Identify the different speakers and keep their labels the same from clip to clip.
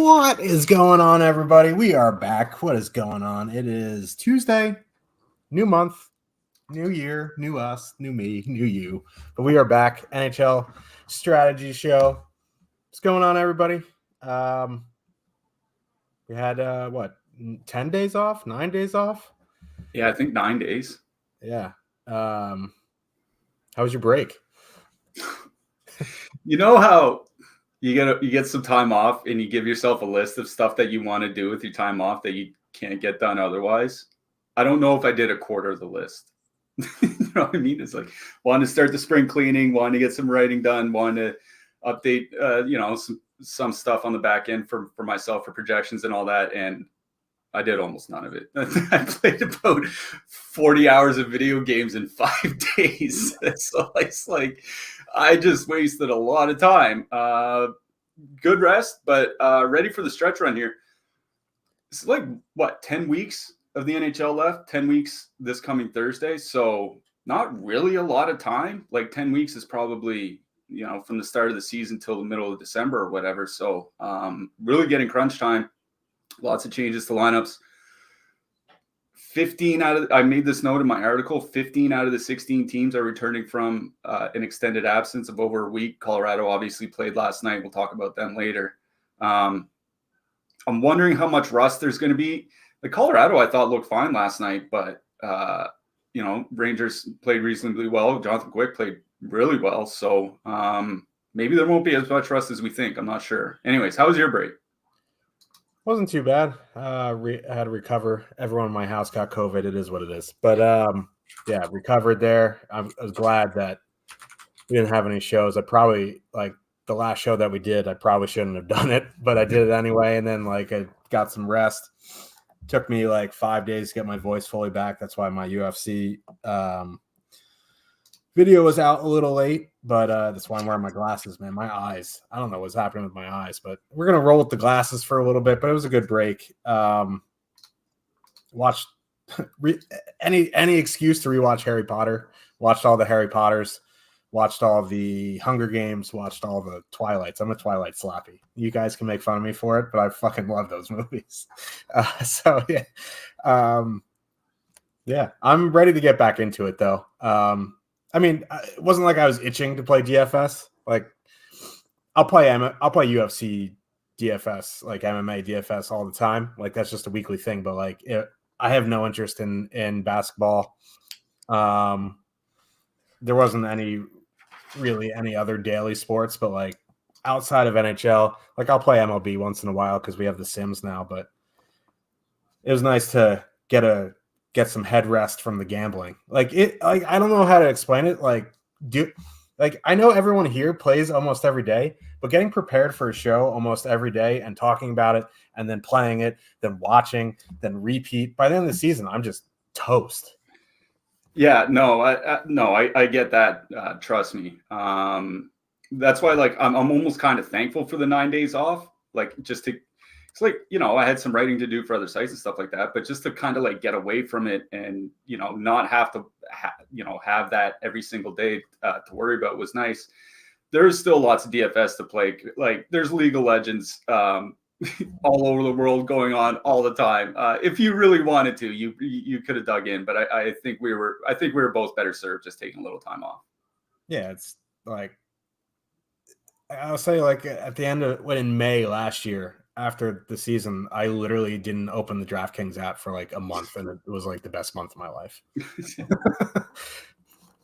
Speaker 1: What is going on, everybody? We are back. What is going on? It is Tuesday, new month, new year, new us, new me, new you. But we are back. NHL Strategy Show. What's going on, everybody? We had 10 days off, 9 days off?
Speaker 2: Yeah, I think 9 days.
Speaker 1: Yeah. How was your break?
Speaker 2: You know how you get some time off and you give yourself a list of stuff that you want to do with your time off that you can't get done otherwise? I don't know if I did a quarter of the list. You know what I mean? It's like wanting to start the spring cleaning, wanting to get some writing done, wanting to update some stuff on the back end for myself for projections and all that. And I did almost none of it. I played about 40 hours of video games in 5 days. So it's like I just wasted a lot of time. Good rest, but ready for the stretch run here. It's like, 10 weeks of the NHL left? 10 weeks this coming Thursday. So not really a lot of time. Like 10 weeks is probably, from the start of the season till the middle of December or whatever. So really getting crunch time. Lots of changes to lineups. 15 out of, I made this note in my article, 15 out of the 16 teams are returning from an extended absence of over a week. Colorado obviously played last night. We'll talk about them later. I'm wondering how much rust there's going to be. The Colorado, I thought, looked fine last night, but, Rangers played reasonably well. Jonathan Quick played really well. So maybe there won't be as much rust as we think. I'm not sure. Anyways, how was your break?
Speaker 1: Wasn't too bad. I had to recover. Everyone in my house got COVID. It is what it is. But recovered there. I was glad that we didn't have any shows. I probably, the last show that we did, I probably shouldn't have done it, but I did it anyway. And then I got some rest. Took me 5 days to get my voice fully back. That's why my UFC video was out a little late, but that's why I'm wearing my glasses, man. My eyes. I don't know what's happening with my eyes, but we're going to roll with the glasses for a little bit, but it was a good break. Watched any excuse to rewatch Harry Potter. Watched all the Harry Potters. Watched all the Hunger Games. Watched all the Twilights. I'm a Twilight slappy. You guys can make fun of me for it, but I fucking love those movies. I'm ready to get back into it, though. It wasn't like I was itching to play DFS. I'll play UFC DFS, MMA DFS all the time. That's just a weekly thing. But I have no interest in basketball. There wasn't any other daily sports, but outside of NHL, I'll play MLB once in a while because we have the Sims now. But it was nice to get some head rest from the gambling. I don't know how to explain it. I know everyone here plays almost every day, but getting prepared for a show almost every day and talking about it and then playing it, then watching, then repeat, by the end of the season, I'm just toast.
Speaker 2: Yeah, no, I get that. Trust me. That's why I'm almost kind of thankful for the 9 days off. It's I had some writing to do for other sites and stuff like that, but just to kind of get away from it and, not have to, have that every single day to worry about was nice. There's still lots of DFS to play. There's League of Legends all over the world going on all the time. If you really wanted to, you could have dug in, but I think we were both better served just taking a little time off.
Speaker 1: Yeah. It's I'll say at the end of in May last year, after the season, I literally didn't open the DraftKings app for a month, and it was the best month of my life.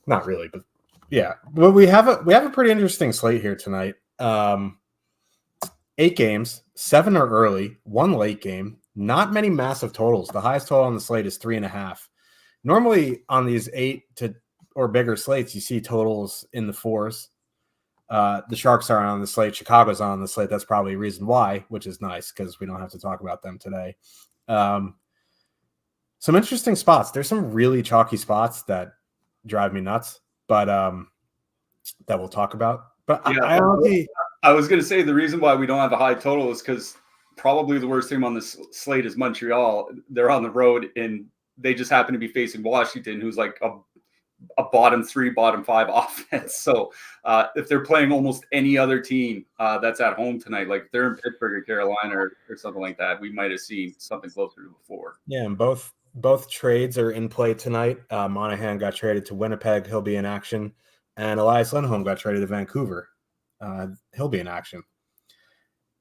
Speaker 1: Not really, but yeah. But we have a pretty interesting slate here tonight. 8 games, 7 are early, 1 late game. Not many massive totals. The highest total on the slate is 3.5. Normally on these 8 or bigger slates, you see totals in the 4s. The Sharks are on the slate. Chicago's on the slate. That's probably a reason why, which is nice because we don't have to talk about them today. Some interesting spots. There's some really chalky spots that drive me nuts, but that we'll talk about. But yeah,
Speaker 2: I was going to say the reason why we don't have a high total is because probably the worst team on this slate is Montreal. They're on the road and they just happen to be facing Washington, who's a a bottom 3, bottom 5 offense. So if they're playing almost any other team that's at home tonight, like if they're in Pittsburgh or Carolina or something like that, we might have seen something closer to a 4.
Speaker 1: Yeah, and both trades are in play tonight. Monahan got traded to Winnipeg. He'll be in action. And Elias Lindholm got traded to Vancouver. He'll be in action.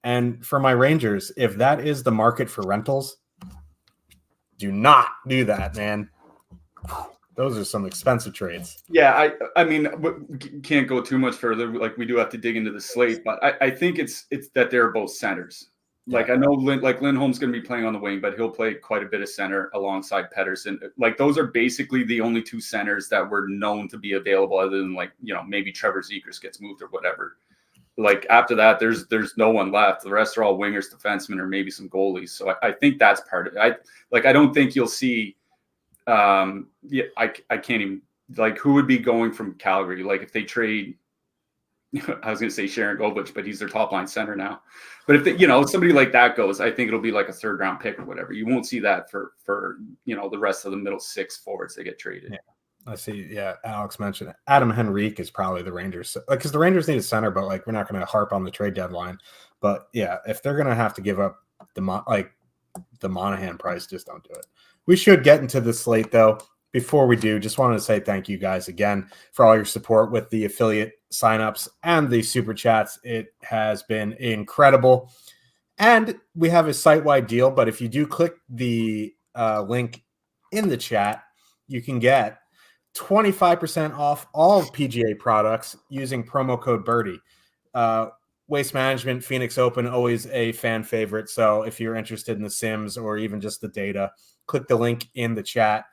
Speaker 1: And for my Rangers, if that is the market for rentals, do not do that, man. Those are some expensive trades.
Speaker 2: Yeah, I mean, can't go too much further. Like, we do have to dig into the slate, but I think it's that they're both centers. Like, I know Lindholm's going to be playing on the wing, but he'll play quite a bit of center alongside Pettersson. Like, those are basically the only 2 centers that were known to be available, other than, like, you know, maybe Trevor Zegras gets moved or whatever. Like, after that, there's no one left. The rest are all wingers, defensemen, or maybe some goalies. So I think that's part of it. I don't think you'll see. I can't even, like, who would be going from Calgary? Like, if they trade, I was going to say Sharon Govich, but he's their top line center now. But if somebody like that goes, I think it'll be like a 3rd round pick or whatever. You won't see that for the rest of the middle 6 forwards that get traded.
Speaker 1: Yeah. I see. Yeah, Alex mentioned it. Adam Henrique is probably the Rangers, because the Rangers need a center, but like we're not going to harp on the trade deadline. But yeah, if they're going to have to give up the Monahan price, just don't do it. We should get into the slate though. Before we do, just wanted to say thank you guys again for all your support with the affiliate signups and the super chats. It has been incredible. And we have a site-wide deal, but if you do click the link in the chat, you can get 25% off all PGA products using promo code Birdie. Waste Management, Phoenix Open, always a fan favorite. So if you're interested in the Sims or even just the data, click the link in the chat.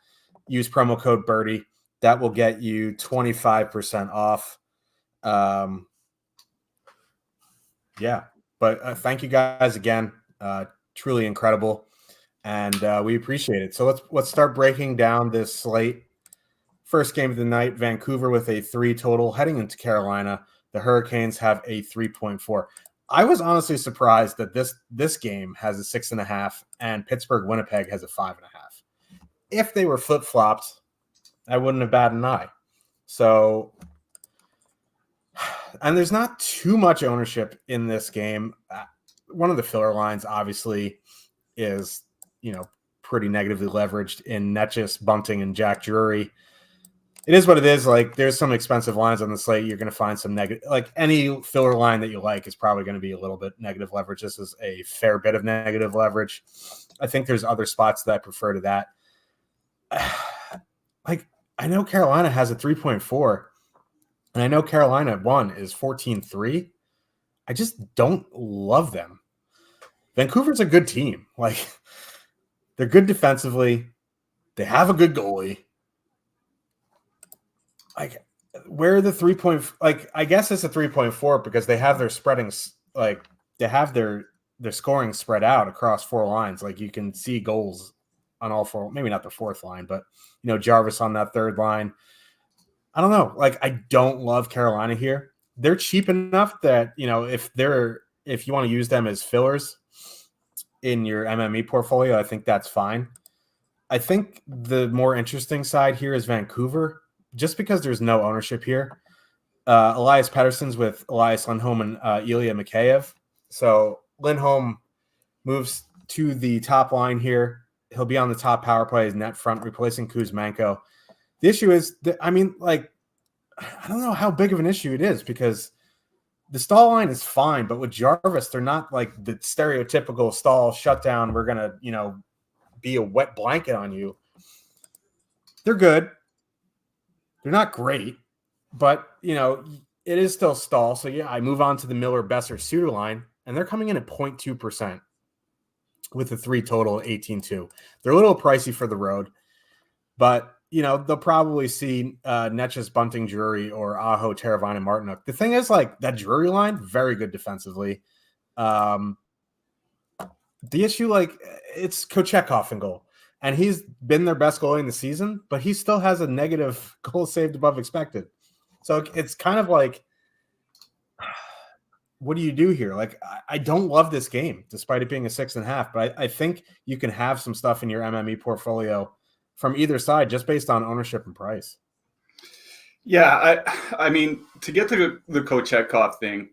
Speaker 1: Use promo code Birdie. That will get you 25% off. Yeah, but thank you guys again. Truly incredible, and we appreciate it. So let's start breaking down this slate. First game of the night, Vancouver with a 3 total heading into Carolina. The Hurricanes have a 3.4. I was honestly surprised that this game has a 6.5 and Pittsburgh Winnipeg has a 5.5. If they were flip-flopped, I wouldn't have batted an eye. So, and there's not too much ownership in this game. One of the filler lines, obviously, is, pretty negatively leveraged in Netchus, Bunting, and Jack Drury. It is what it is. Like, there's some expensive lines on the slate. You're going to find some negative, like any filler line that you like is probably going to be a little bit negative leverage. This is a fair bit of negative leverage. I think there's other spots that I prefer to that. Like, I know Carolina has a 3.4 and I know Carolina 1 is 14-3. I just don't love them. Vancouver's a good team. Like, they're good defensively. They have a good goalie. Like, where are the 3 point? Like, I guess it's a 3.4 because they have their spreading, like they have their scoring spread out across 4 lines. Like, you can see goals on all 4, maybe not the 4th line, but Jarvis on that 3rd line. I don't know. Like, I don't love Carolina here. They're cheap enough that, if you want to use them as fillers in your MME portfolio, I think that's fine. I think the more interesting side here is Vancouver, just because there's no ownership here. Elias Pettersson's with Elias Lindholm and Ilya Mikheyev. So Lindholm moves to the top line here. He'll be on the top power play as net front, replacing Kuzmenko. The issue is that, I don't know how big of an issue it is because the stall line is fine, but with Jarvis, they're not like the stereotypical stall shutdown. We're going to, be a wet blanket on you. They're good. They're not great, but, it is still stall. So, yeah, I move on to the Miller, Besser, Suter line, and they're coming in at 0.2% with a 3 total, 18-2. They're a little pricey for the road, but, they'll probably see Netchus, Bunting, Drury, or Aho, Teravainen, Martinook. The thing is, like, that Drury line, very good defensively. The issue, like, it's Kochetkov in goal. And he's been their best goalie in the season, but he still has a negative goal saved above expected. So it's kind of like, what do you do here? Like, I don't love this game, despite it being a 6.5, but I think you can have some stuff in your MME portfolio from either side just based on ownership and price.
Speaker 2: Yeah, I mean, to get to the Kochetkov thing,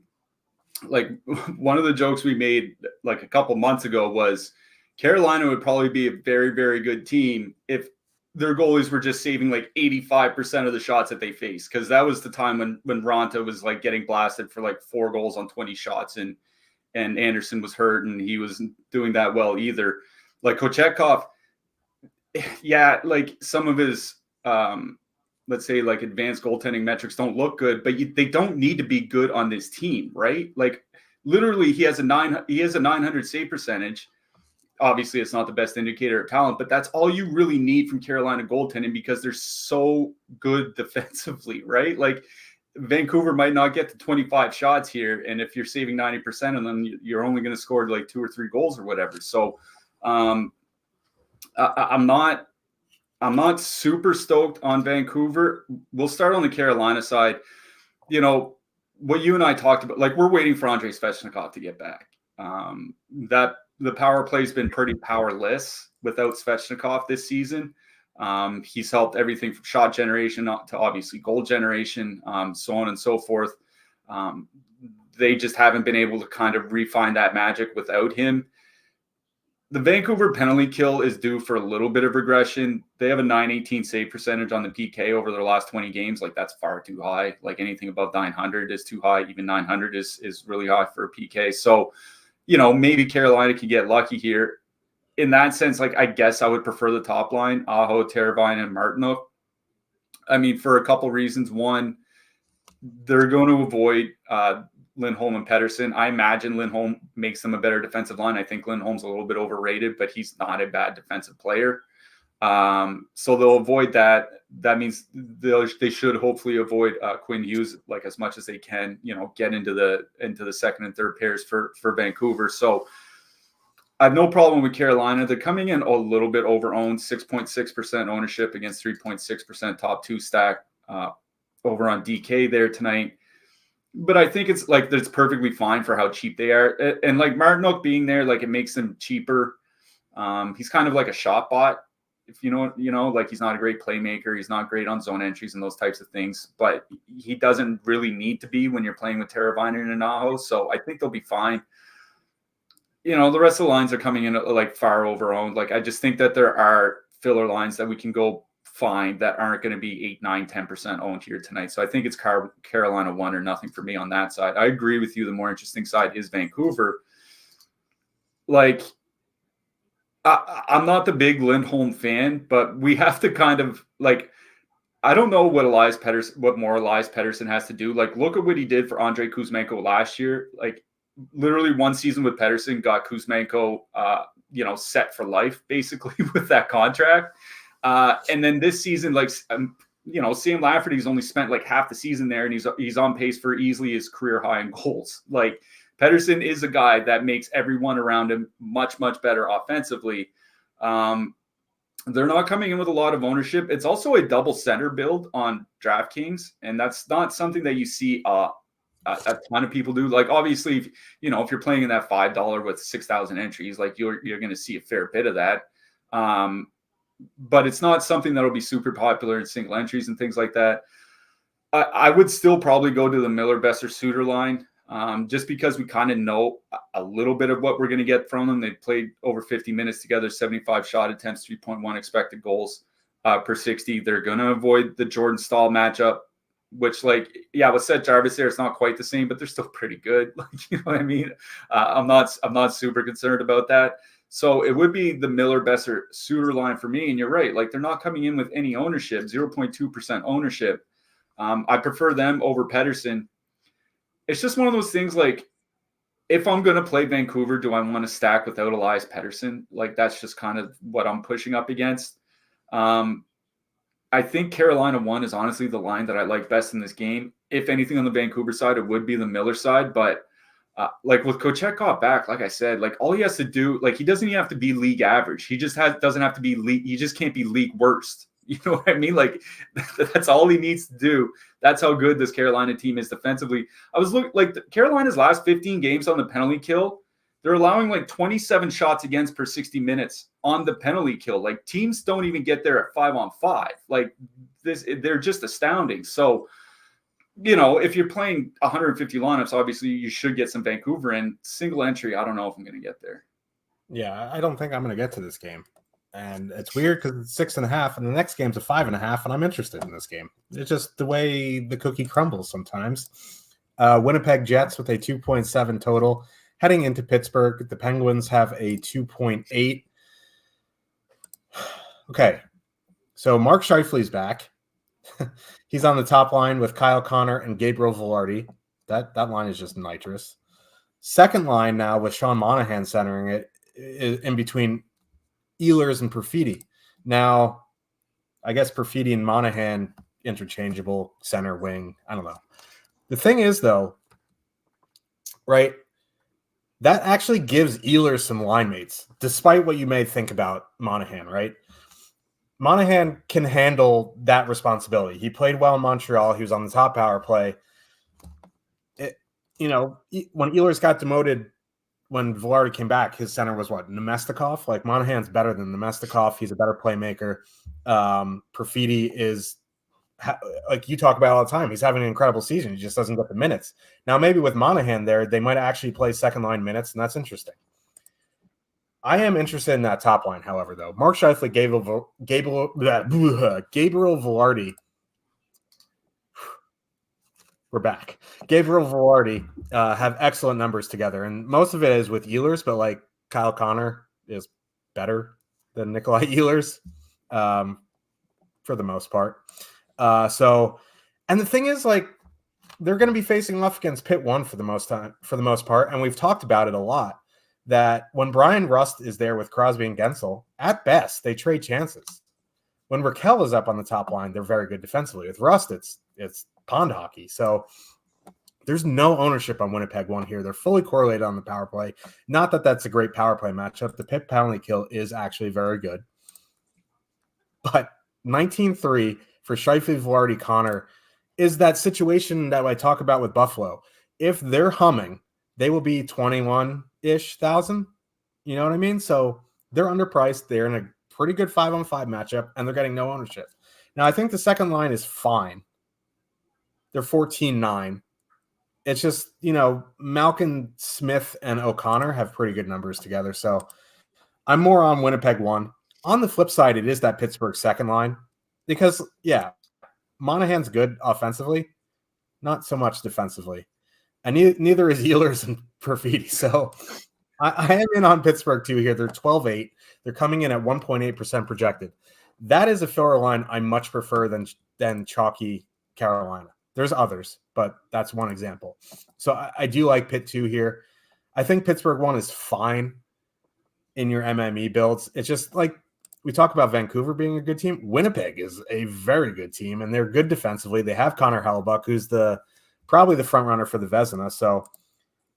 Speaker 2: like one of the jokes we made like a couple months ago was Carolina would probably be a very, very good team if their goalies were just saving like 85% of the shots that they faced. Cause that was the time when Ronta was like getting blasted for like 4 goals on 20 shots and Anderson was hurt and he wasn't doing that well either. Like Kochetkov, yeah, like some of his, let's say like advanced goaltending metrics don't look good, but they don't need to be good on this team, right? Like literally he has a 900 save percentage. Obviously it's not the best indicator of talent, but that's all you really need from Carolina goaltending because they're so good defensively, right? Like Vancouver might not get to 25 shots here. And if you're saving 90% of them, you're only going to score like 2 or 3 goals or whatever. So I'm not super stoked on Vancouver. We'll start on the Carolina side. You know, what you and I talked about, like we're waiting for Andrei Svechnikov to get back. That the power play's been pretty powerless without Svechnikov this season. He's helped everything from shot generation to obviously goal generation, so on and so forth. They just haven't been able to kind of refine that magic without him. The Vancouver penalty kill is due for a little bit of regression. They have a 918 save percentage on the PK over their last 20 games. Like that's far too high. Like anything above 900 is too high. Even 900 is really high for a PK. So, you know, maybe Carolina could get lucky here. In that sense, like I guess I would prefer the top line, Aho, Teravainen, and Martinook. I mean, for a couple reasons. One, they're going to avoid Lindholm and Pettersson. I imagine Lindholm makes them a better defensive line. I think Lindholm's a little bit overrated, but he's not a bad defensive player. So they'll avoid that. That means they should hopefully avoid Quinn Hughes like as much as they can, you know, get into the second and third pairs for Vancouver. So I have no problem with Carolina. They're coming in a little bit over-owned, 6.6% ownership against 3.6% top 2 stack over on DK there tonight. But I think it's like that's perfectly fine for how cheap they are. And like Martinook being there, like it makes them cheaper. He's kind of like a shot bot, if you know, like he's not a great playmaker. He's not great on zone entries and those types of things, but he doesn't really need to be when you're playing with Teravainen and Aho. So I think they'll be fine. You know, the rest of the lines are coming in like far over-owned. Like I just think that there are filler lines that we can go find that aren't going to be 8, 9, 10% owned here tonight. So I think it's Carolina 1 or nothing for me on that side. I agree with you. The more interesting side is Vancouver. Like I'm not the big Lindholm fan, but we have to kind of like, I don't know what more Elias Pettersson has to do. Like, look at what he did for Andrei Kuzmenko last year. Like, literally one season with Pettersson got Kuzmenko, set for life basically with that contract. And then this season, like, Sam Lafferty's only spent like half the season there, and he's on pace for easily his career high in goals. Like, Pettersson is a guy that makes everyone around him much, much better offensively. They're not coming in with a lot of ownership. It's also a double center build on DraftKings, and that's not something that you see a ton of people do. Like, obviously, if you're playing in that $5 with 6,000 entries, like you're going to see a fair bit of that. But it's not something that'll be super popular in single entries and things like that. I would still probably go to the Miller, Besser, Suter line, just because we kind of know a little bit of what we're going to get from them. They played over 50 minutes together, 75 shot attempts, 3.1 expected goals per 60. They're going to avoid the Jordan Stahl matchup, which, like, yeah, with Seth Jarvis there, it's not quite the same, but they're still pretty good. Like, you know what I mean? I'm not super concerned about that. So it would be the Miller, Besser, Suter line for me. And you're right. Like, they're not coming in with any ownership, 0.2% ownership. I prefer them over Pettersson. It's just one of those things, like, if I'm going to play Vancouver, do I want to stack without Elias Pettersson? Like, that's just kind of what I'm pushing up against. I think Carolina 1 is honestly the line that I like best in this game. If anything on the Vancouver side, it would be the Miller side. But like with Kochetkov back, like I said, like all he has to do, like he doesn't even have to be league average. He just doesn't have to be league. He just can't be league worst. You know what I mean? Like that's all he needs to do. That's how good this Carolina team is defensively. I was looking like Carolina's last 15 games on the penalty kill. They're allowing like 27 shots against per 60 minutes on the penalty kill. Like teams don't even get there at 5-on-5. Like they're just astounding. So, if you're playing 150 lineups, obviously you should get some Vancouver in. Single entry, I don't know if I'm going to get there.
Speaker 1: Yeah, I don't think I'm going to get to this game. And it's weird because it's 6.5, and the next game's a 5.5, and I'm interested in this game. It's just the way the cookie crumbles sometimes. Winnipeg Jets with a 2.7 total. Heading into Pittsburgh, the Penguins have a 2.8. Okay, so Mark Scheifele's back. He's on the top line with Kyle Connor and Gabriel Velarde. That line is just nitrous. Second line now with Sean Monahan centering it in between Ehlers and Perfidi. Now, I guess Perfidi and Monahan interchangeable center wing. I don't know. The thing is, though, right, that actually gives Ehlers some line mates, despite what you may think about Monahan, right? Monahan can handle that responsibility. He played well in Montreal. He was on the top power play. When Ehlers got demoted, when Velarde came back, his center was what? Nemestikov? Like, Monahan's better than Nemestikov. He's a better playmaker. Perfidi is, like you talk about all the time, he's having an incredible season. He just doesn't get the minutes. Now, maybe with Monahan there, they might actually play second-line minutes, and that's interesting. I am interested in that top line, however, though. Mark Scheifele, Gabriel Velarde. We're back. Gabriel Velarde have excellent numbers together, and most of it is with Ehlers, but like Kyle Connor is better than Nikolai Ehlers for the most part. And the thing is, like, they're going to be facing off against Pitt 1 for the most part, and we've talked about it a lot. That when Brian Rust is there with Crosby and Gensel, at best, they trade chances. When Raquel is up on the top line, they're very good defensively. With Rust, it's pond hockey. So there's no ownership on Winnipeg 1 here. They're fully correlated on the power play. Not that that's a great power play matchup. The Pitt penalty kill is actually very good. But 19-3 for Scheifele, Velarde, Connor is that situation that I talk about with Buffalo. If they're humming, they will be 21-ish thousand. You know what I mean? So they're underpriced. They're in a pretty good 5-on-5 matchup, and they're getting no ownership. Now, I think the second line is fine. They're 14-9. It's just, Malkin, Smith, and O'Connor have pretty good numbers together. So I'm more on Winnipeg 1. On the flip side, it is that Pittsburgh second line because, yeah, Monahan's good offensively, not so much defensively. And neither is Ehlers and Perfidi. So I am in on Pittsburgh too here. They're 12-8. They're coming in at 1.8% projected. That is a filler line I much prefer than chalky Carolina. There's others, but that's one example. So I do like Pitt 2 here. I think Pittsburgh 1 is fine in your MME builds. It's just like we talk about Vancouver being a good team. Winnipeg is a very good team, and they're good defensively. They have Connor Hellebuyck, who's probably the front runner for the Vezina. So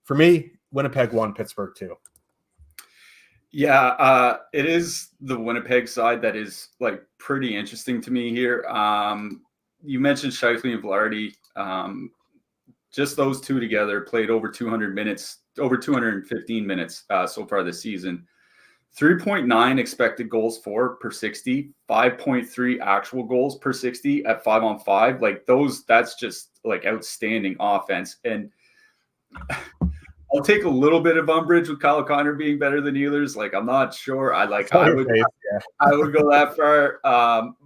Speaker 1: for me, Winnipeg 1, Pittsburgh 2.
Speaker 2: Yeah, it is the Winnipeg side that is like pretty interesting to me here. You mentioned Scheifele and Velarde. Just those two together played over 200 minutes, over 215 minutes so far this season. 3.9 expected goals for per 60, 5.3 actual goals per 60 at 5-on-5. Like that's just like outstanding offense. And I'll take a little bit of umbrage with Kyle Connor being better than Ehlers. Like, I'm not sure. I would go that far.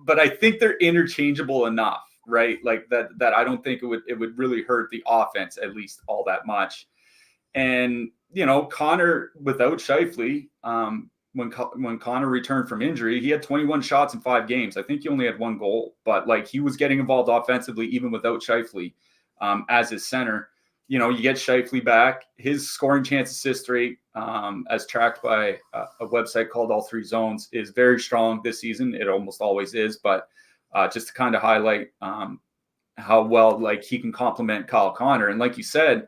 Speaker 2: But I think they're interchangeable enough, right? Like that I don't think it would really hurt the offense at least all that much. And, Connor without Scheifele, when Connor returned from injury, he had 21 shots in 5 games. I think he only had 1 goal, but like he was getting involved offensively even without Scheifele as his center. You get Scheifele back. His scoring chance assist rate, as tracked by a website called All Three Zones, is very strong this season. It almost always is, but just to kind of highlight how well like he can complement Kyle Connor. And like you said,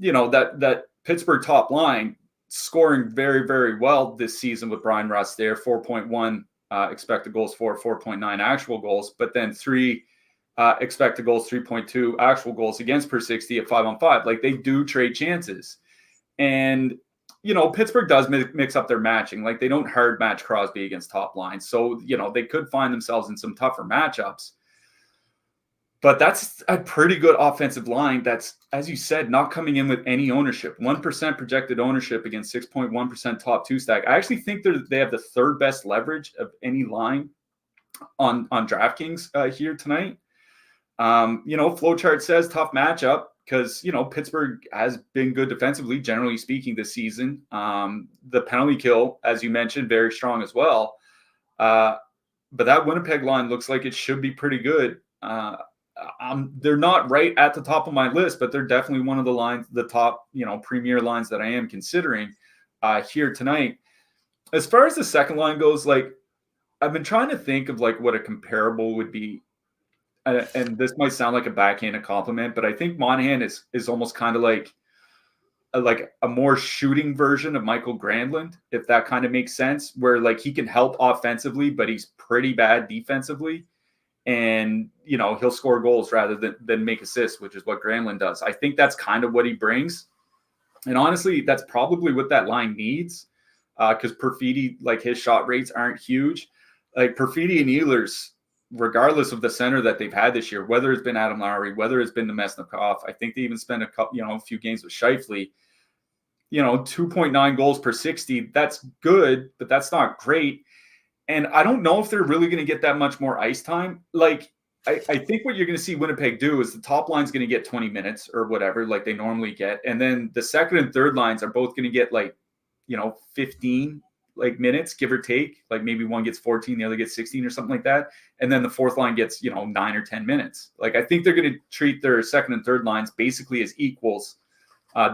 Speaker 2: that Pittsburgh top line scoring very, very well this season with Brian Rust there, 4.1 expected goals for, 4.9 actual goals, but then 3 expected goals, 3.2 actual goals against per 60 at 5-on-5. Like they do trade chances. And, Pittsburgh does mix up their matching. Like they don't hard match Crosby against top lines. So, they could find themselves in some tougher matchups. But that's a pretty good offensive line that's, as you said, not coming in with any ownership. 1% projected ownership against 6.1% top two stack. I actually think they have the third best leverage of any line on DraftKings here tonight. Flowchart says tough matchup because, Pittsburgh has been good defensively, generally speaking, this season. The penalty kill, as you mentioned, very strong as well. But that Winnipeg line looks like it should be pretty good. They're not right at the top of my list, but they're definitely one of the lines, the top, premier lines that I am considering here tonight. As far as the second line goes, like, I've been trying to think of like what a comparable would be. And this might sound like a backhanded compliment, but I think Monahan is almost kind of like a more shooting version of Michael Granlund, if that kind of makes sense, where like he can help offensively, but he's pretty bad defensively. And, he'll score goals rather than make assists, which is what Granlund does. I think that's kind of what he brings. And honestly, that's probably what that line needs because Perfidi, like his shot rates aren't huge. Like Perfidi and Ehlers, regardless of the center that they've had this year, whether it's been Adam Lowry, whether it's been Nemesnikov, I think they even spent a few games with Scheifele, 2.9 goals per 60. That's good, but that's not great. And I don't know if they're really going to get that much more ice time. Like, I think what you're going to see Winnipeg do is the top line's going to get 20 minutes or whatever, like they normally get. And then the second and third lines are both going to get 15 minutes, give or take. Like maybe one gets 14, the other gets 16 or something like that. And then the fourth line gets, 9 or 10 minutes. Like I think they're going to treat their second and third lines basically as equals,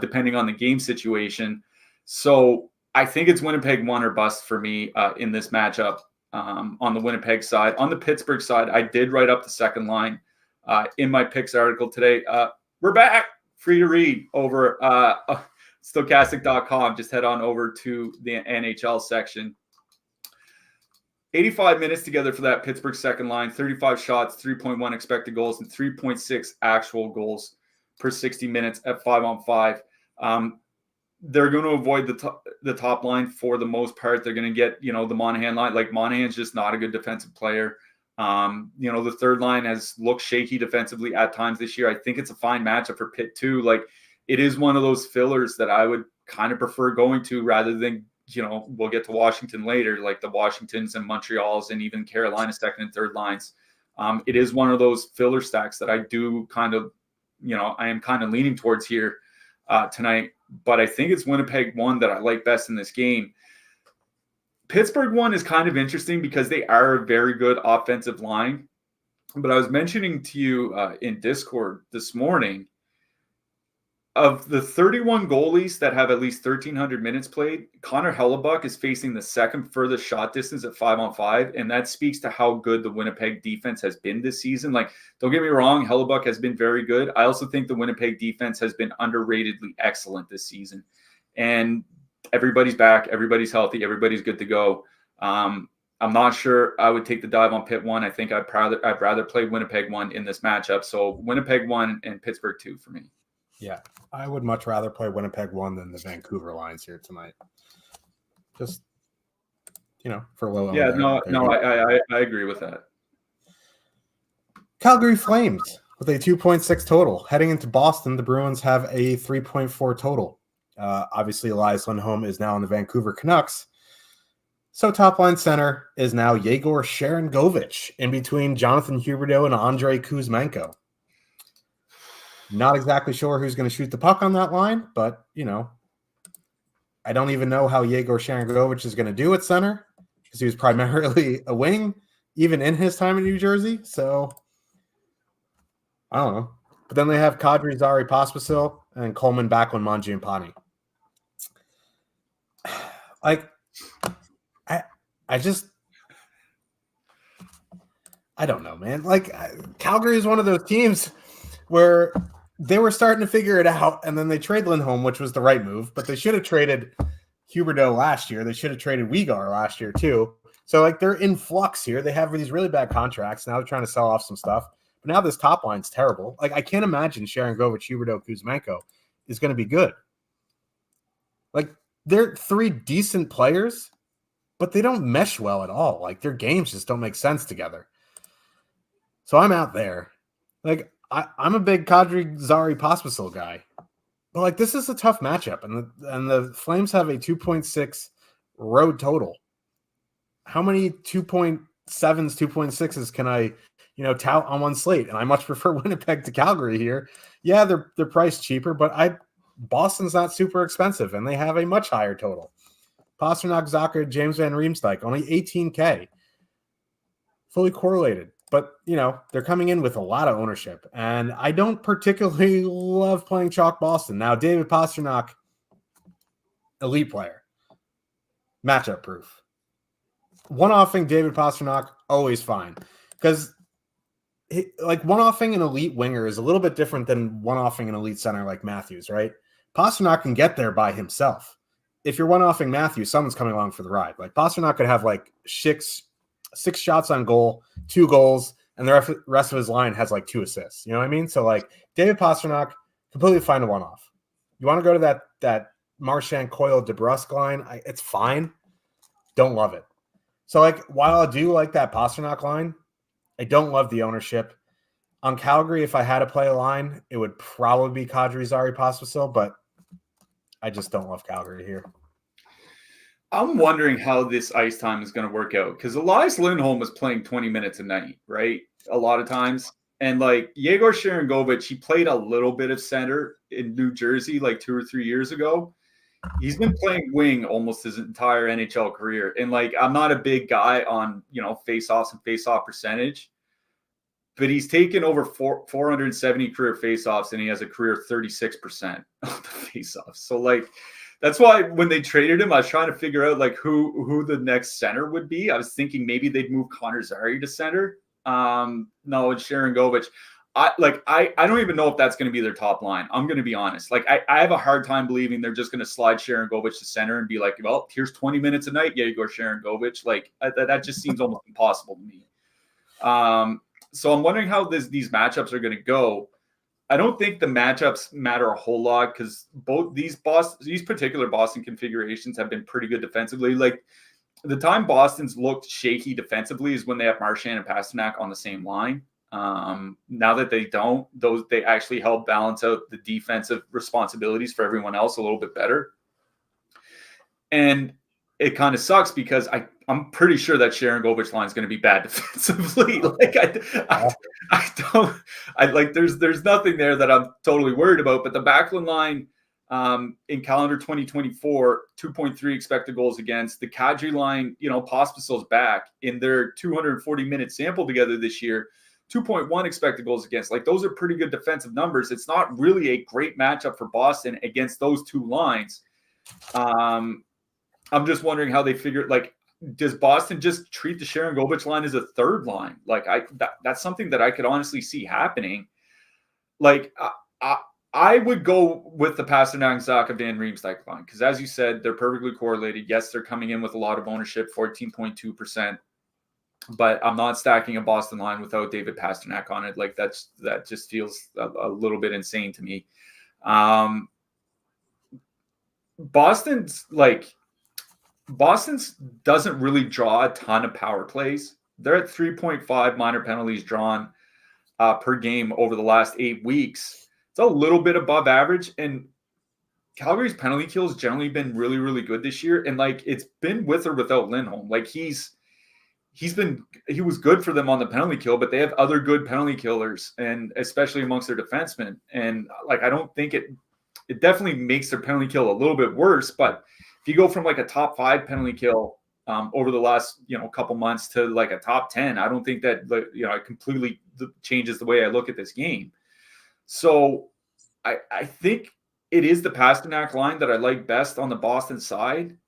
Speaker 2: depending on the game situation. So I think it's Winnipeg one or bust for me in this matchup on the Winnipeg side. On the Pittsburgh side, I did write up the second line in my picks article today. We're back, free to read over Stokastic.com. Just head on over to the NHL section. 85 minutes together for that Pittsburgh second line, 35 shots, 3.1 expected goals, and 3.6 actual goals per 60 minutes at 5-on-5. They're going to avoid the top line for the most part. They're going to get, the Monahan line. Like Monahan's just not a good defensive player. The third line has looked shaky defensively at times this year. I think it's a fine matchup for Pitt too. Like it is one of those fillers that I would kind of prefer going to rather than, we'll get to Washington later, like the Washingtons and Montreals and even Carolina second and third lines. It is one of those filler stacks that I do kind of, I am kind of leaning towards here tonight. But I think it's Winnipeg one that I like best in this game. Pittsburgh one is kind of interesting because they are a very good offensive line. But I was mentioning to you in Discord this morning, of the 31 goalies that have at least 1,300 minutes played, Connor Hellebuck is facing the second furthest shot distance at 5-on-5, and that speaks to how good the Winnipeg defense has been this season. Like, don't get me wrong, Hellebuck has been very good. I also think the Winnipeg defense has been underratedly excellent this season. And everybody's back, everybody's healthy, everybody's good to go. I'm not sure I would take the dive on Pitt one. I think I'd rather play Winnipeg one in this matchup. So Winnipeg one and Pittsburgh two for me.
Speaker 1: Yeah, I would much rather play Winnipeg one than the Vancouver lines here tonight. Just, for low.
Speaker 2: Yeah, I agree with that.
Speaker 1: Calgary Flames with a 2.6 total. Heading into Boston, the Bruins have a 3.4 total. Obviously, Elias Lindholm is now on the Vancouver Canucks. So top line center is now Yegor Sharangovich in between Jonathan Huberdeau and Andrei Kuzmenko. Not exactly sure who's going to shoot the puck on that line, but, I don't even know how Yegor Sharangovich is going to do at center because he was primarily a wing, even in his time in New Jersey. So, I don't know. But then they have Kadri Zari Pospisil and Coleman Backlund Mangiapane. Like, I don't know, man. Like, Calgary is one of those teams where they were starting to figure it out, and then they trade Lindholm, which was the right move, but they should have traded Huberdeau last year. They should have traded Weegar last year too. So, like, they're in flux here. They have these really bad contracts. Now they're trying to sell off some stuff. But now this top line's terrible. Like, I can't imagine Sharangovich, Huberdeau, Kuzmenko is going to be good. Like, they're three decent players, but they don't mesh well at all. Like, their games just don't make sense together. So I'm out there. Like I'm a big Kadri Zari Pospisil guy, but like this is a tough matchup, and the Flames have a 2.6 road total. How many 2.7s, 2.6s can I, tout on one slate? And I much prefer Winnipeg to Calgary here. Yeah, they're priced cheaper, but Boston's not super expensive, and they have a much higher total. Pastrnak, Zucker, James Van Riemsdyk, only 18K. Fully correlated. But, they're coming in with a lot of ownership. And I don't particularly love playing chalk Boston. Now, David Pastrnak, elite player. Matchup proof. One-offing David Pastrnak, always fine. Because, one-offing an elite winger is a little bit different than one-offing an elite center like Matthews, right? Pastrnak can get there by himself. If you're one-offing Matthews, someone's coming along for the ride. Like, Pastrnak could have, six shots on goal, 2 goals, and the rest of his line has 2 assists. You know what I mean? So David Pastrnak, completely fine to one-off. You want to go to that Marchand, Coyle, DeBrusque line? It's fine. Don't love it. So while I do like that Pastrnak line, I don't love the ownership. On Calgary, if I had to play a line, it would probably be Kadri Zari Pospisil, but I just don't love Calgary here.
Speaker 2: I'm wondering how this ice time is going to work out because Elias Lindholm was playing 20 minutes a night, right? A lot of times. And Yegor Sharangovich, he played a little bit of center in New Jersey 2 or 3 years ago. He's been playing wing almost his entire NHL career. And I'm not a big guy on, face-offs and face-off percentage, but he's taken over 470 career face-offs and he has a career 36% of the face-offs. So that's why when they traded him, I was trying to figure out who the next center would be. I was thinking maybe they'd move Connor Zary to center. No, it's Sharangovich. I don't even know if that's going to be their top line. I'm going to be honest. I have a hard time believing they're just going to slide Sharangovich to center and be well, here's 20 minutes a night. Yeah, you go Sharangovich. That just seems almost impossible to me. So I'm wondering how these matchups are going to go. I don't think the matchups matter a whole lot because both these particular Boston configurations have been pretty good defensively. The time Boston's looked shaky defensively is when they have Marchand and Pastrnak on the same line. Now that they don't, they actually help balance out the defensive responsibilities for everyone else a little bit better. And it kind of sucks because I'm pretty sure that Sharangovich line is going to be bad defensively. There's nothing there that I'm totally worried about, but the Backlund line in calendar 2024, 2.3 expected goals against. The Kadri line, Pospisil's back in their 240-minute sample together this year, 2.1 expected goals against. Those are pretty good defensive numbers. It's not really a great matchup for Boston against those two lines. I'm just wondering how they figure, does Boston just treat the Sharangovich line as a third line? That's something that I could honestly see happening. I would go with the Pastrnak, Zacha, Van Riemsdyk line because, as you said, they're perfectly correlated. Yes, they're coming in with a lot of ownership, 14.2%, but I'm not stacking a Boston line without David Pastrnak on it. That just feels a little bit insane to me. Boston's doesn't really draw a ton of power plays. They're at 3.5 minor penalties drawn per game over the last 8 weeks. It's a little bit above average, and Calgary's penalty kill has generally been really, really good this year. And it's been with or without Lindholm. He was good for them on the penalty kill, but they have other good penalty killers, and especially amongst their defensemen. And I don't think it definitely makes their penalty kill a little bit worse. But if you go from a top 5 penalty kill over the last couple months to a top 10, I don't think that it completely changes the way I look at this game. So I think it is the Pastrnak line that I like best on the Boston side.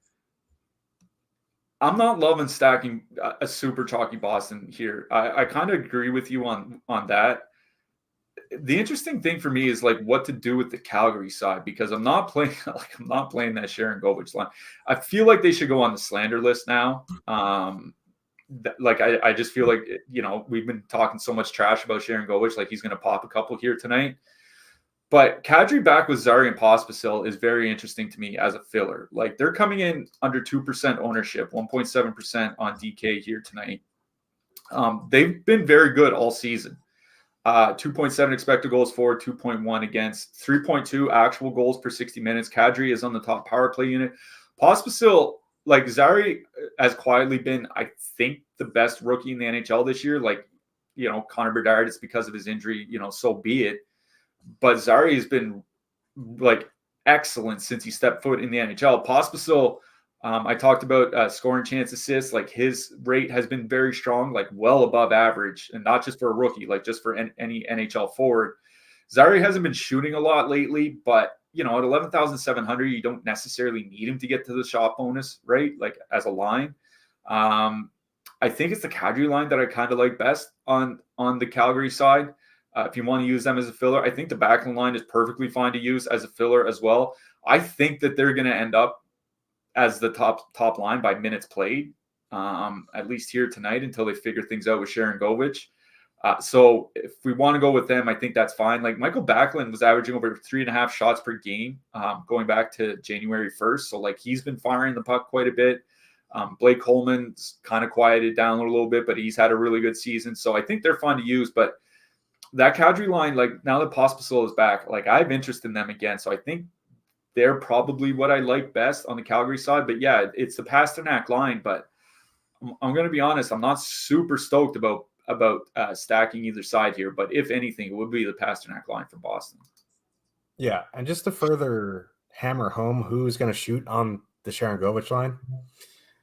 Speaker 2: I'm not loving stacking a super chalky Boston here. I kind of agree with you on that. The interesting thing for me is what to do with the Calgary side because I'm not playing that Sharangovich line. I feel like they should go on the slander list now. I just feel we've been talking so much trash about Sharangovich, he's going to pop a couple here tonight. But Kadri back with Zary and Pospisil is very interesting to me as a filler. They're coming in under 2% ownership, 1.7% on DK here tonight. They've been very good all season. 2.7 expected goals for, 2.1 against, 3.2 actual goals per 60 minutes. Kadri is on the top power play unit. Pospisil, like Zary has quietly been, I think, the best rookie in the NHL this year. Like, Connor Bedard, it's because of his injury, so be it. But Zary has been like excellent since he stepped foot in the NHL. Pospisil, I talked about scoring chance assists. Like his rate has been very strong, like well above average, and not just for a rookie, like just for any NHL forward. Zary hasn't been shooting a lot lately, but at 11,700, you don't necessarily need him to get to the shot bonus, right? Like as a line. I think it's the Kadri line that I kind of like best on the Calgary side. If you want to use them as a filler, I think the backline line is perfectly fine to use as a filler as well. I think that they're going to end up as the top line by minutes played, at least here tonight until they figure things out with Sharon Govich. So if we want to go with them, I think that's fine. Like Michael Backlund was averaging over 3.5 shots per game going back to January 1st. So like he's been firing the puck quite a bit. Blake Coleman's kind of quieted down a little bit, but he's had a really good season. So I think they're fun to use. But that Kadri line, like now that Pospisil is back, like I have interest in them again. So I think they're probably what I like best on the Calgary side. But yeah, it's the Pasternak line. But I'm going to be honest, I'm not super stoked about stacking either side here. But if anything, it would be the Pasternak line from Boston.
Speaker 1: Yeah, and just to further hammer home who's going to shoot on the Sharon Govich line,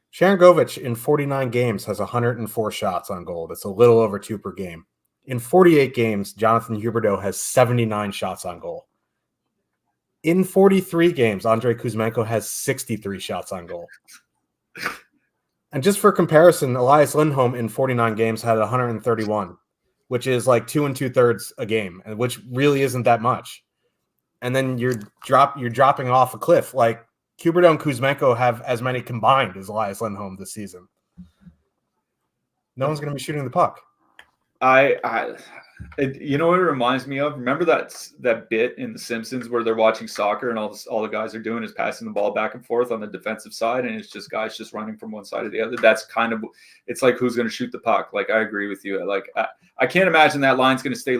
Speaker 1: Sharon Govich in 49 games has 104 shots on goal. That's a little over 2 per game. In 48 games, Jonathan Huberdeau has 79 shots on goal. In 43 games, Andrei Kuzmenko has 63 shots on goal. And just for comparison, Elias Lindholm in 49 games had 131, which is like 2 2/3 a game, and which really isn't that much. And then you're dropping off a cliff. Like Huberdeau and Kuzmenko have as many combined as Elias Lindholm this season. No one's going to be shooting the puck.
Speaker 2: You know what it reminds me of? Remember that bit in The Simpsons where they're watching soccer and all the guys are doing is passing the ball back and forth on the defensive side, and it's just guys just running from one side to the other. That's kind of, it's like who's going to shoot the puck. Like I agree with you. Like I can't imagine that line's going to stay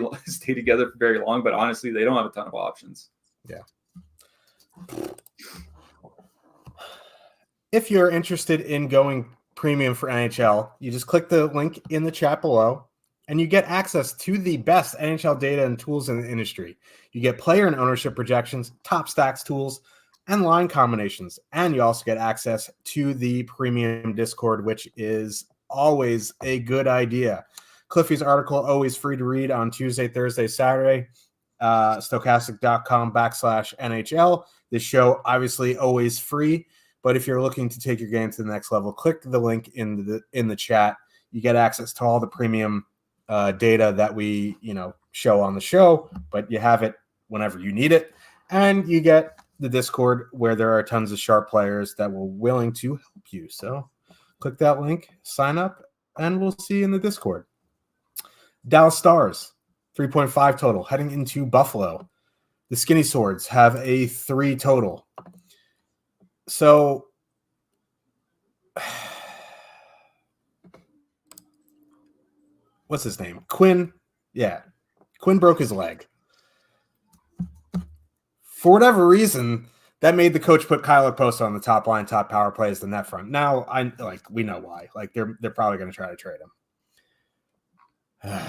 Speaker 2: together for very long. But honestly, they don't have a ton of options.
Speaker 1: Yeah. If you're interested in going premium for NHL, you just click the link in the chat below. And you get access to the best NHL data and tools in the industry. You get player and ownership projections, top stacks tools, and line combinations. And you also get access to the premium Discord, which is always a good idea. Cliffy's article, always free to read on Tuesday, Thursday, Saturday, stokastic.com/NHL. This show, obviously, always free. But if you're looking to take your game to the next level, click the link in the chat. You get access to all the premium data that we show on the show, but you have it whenever you need it, and you get the Discord where there are tons of sharp players that will willing to help you. So click that link, sign up, and we'll see you in the Discord. Dallas Stars 3.5 total heading into Buffalo. The Skinny Swords have a 3 total. So what's his name? Quinn. Yeah. Quinn broke his leg. For whatever reason, that made the coach put Kyler Post on the top line, top power play as the net front. Now we know why. Like they're probably going to try to trade him.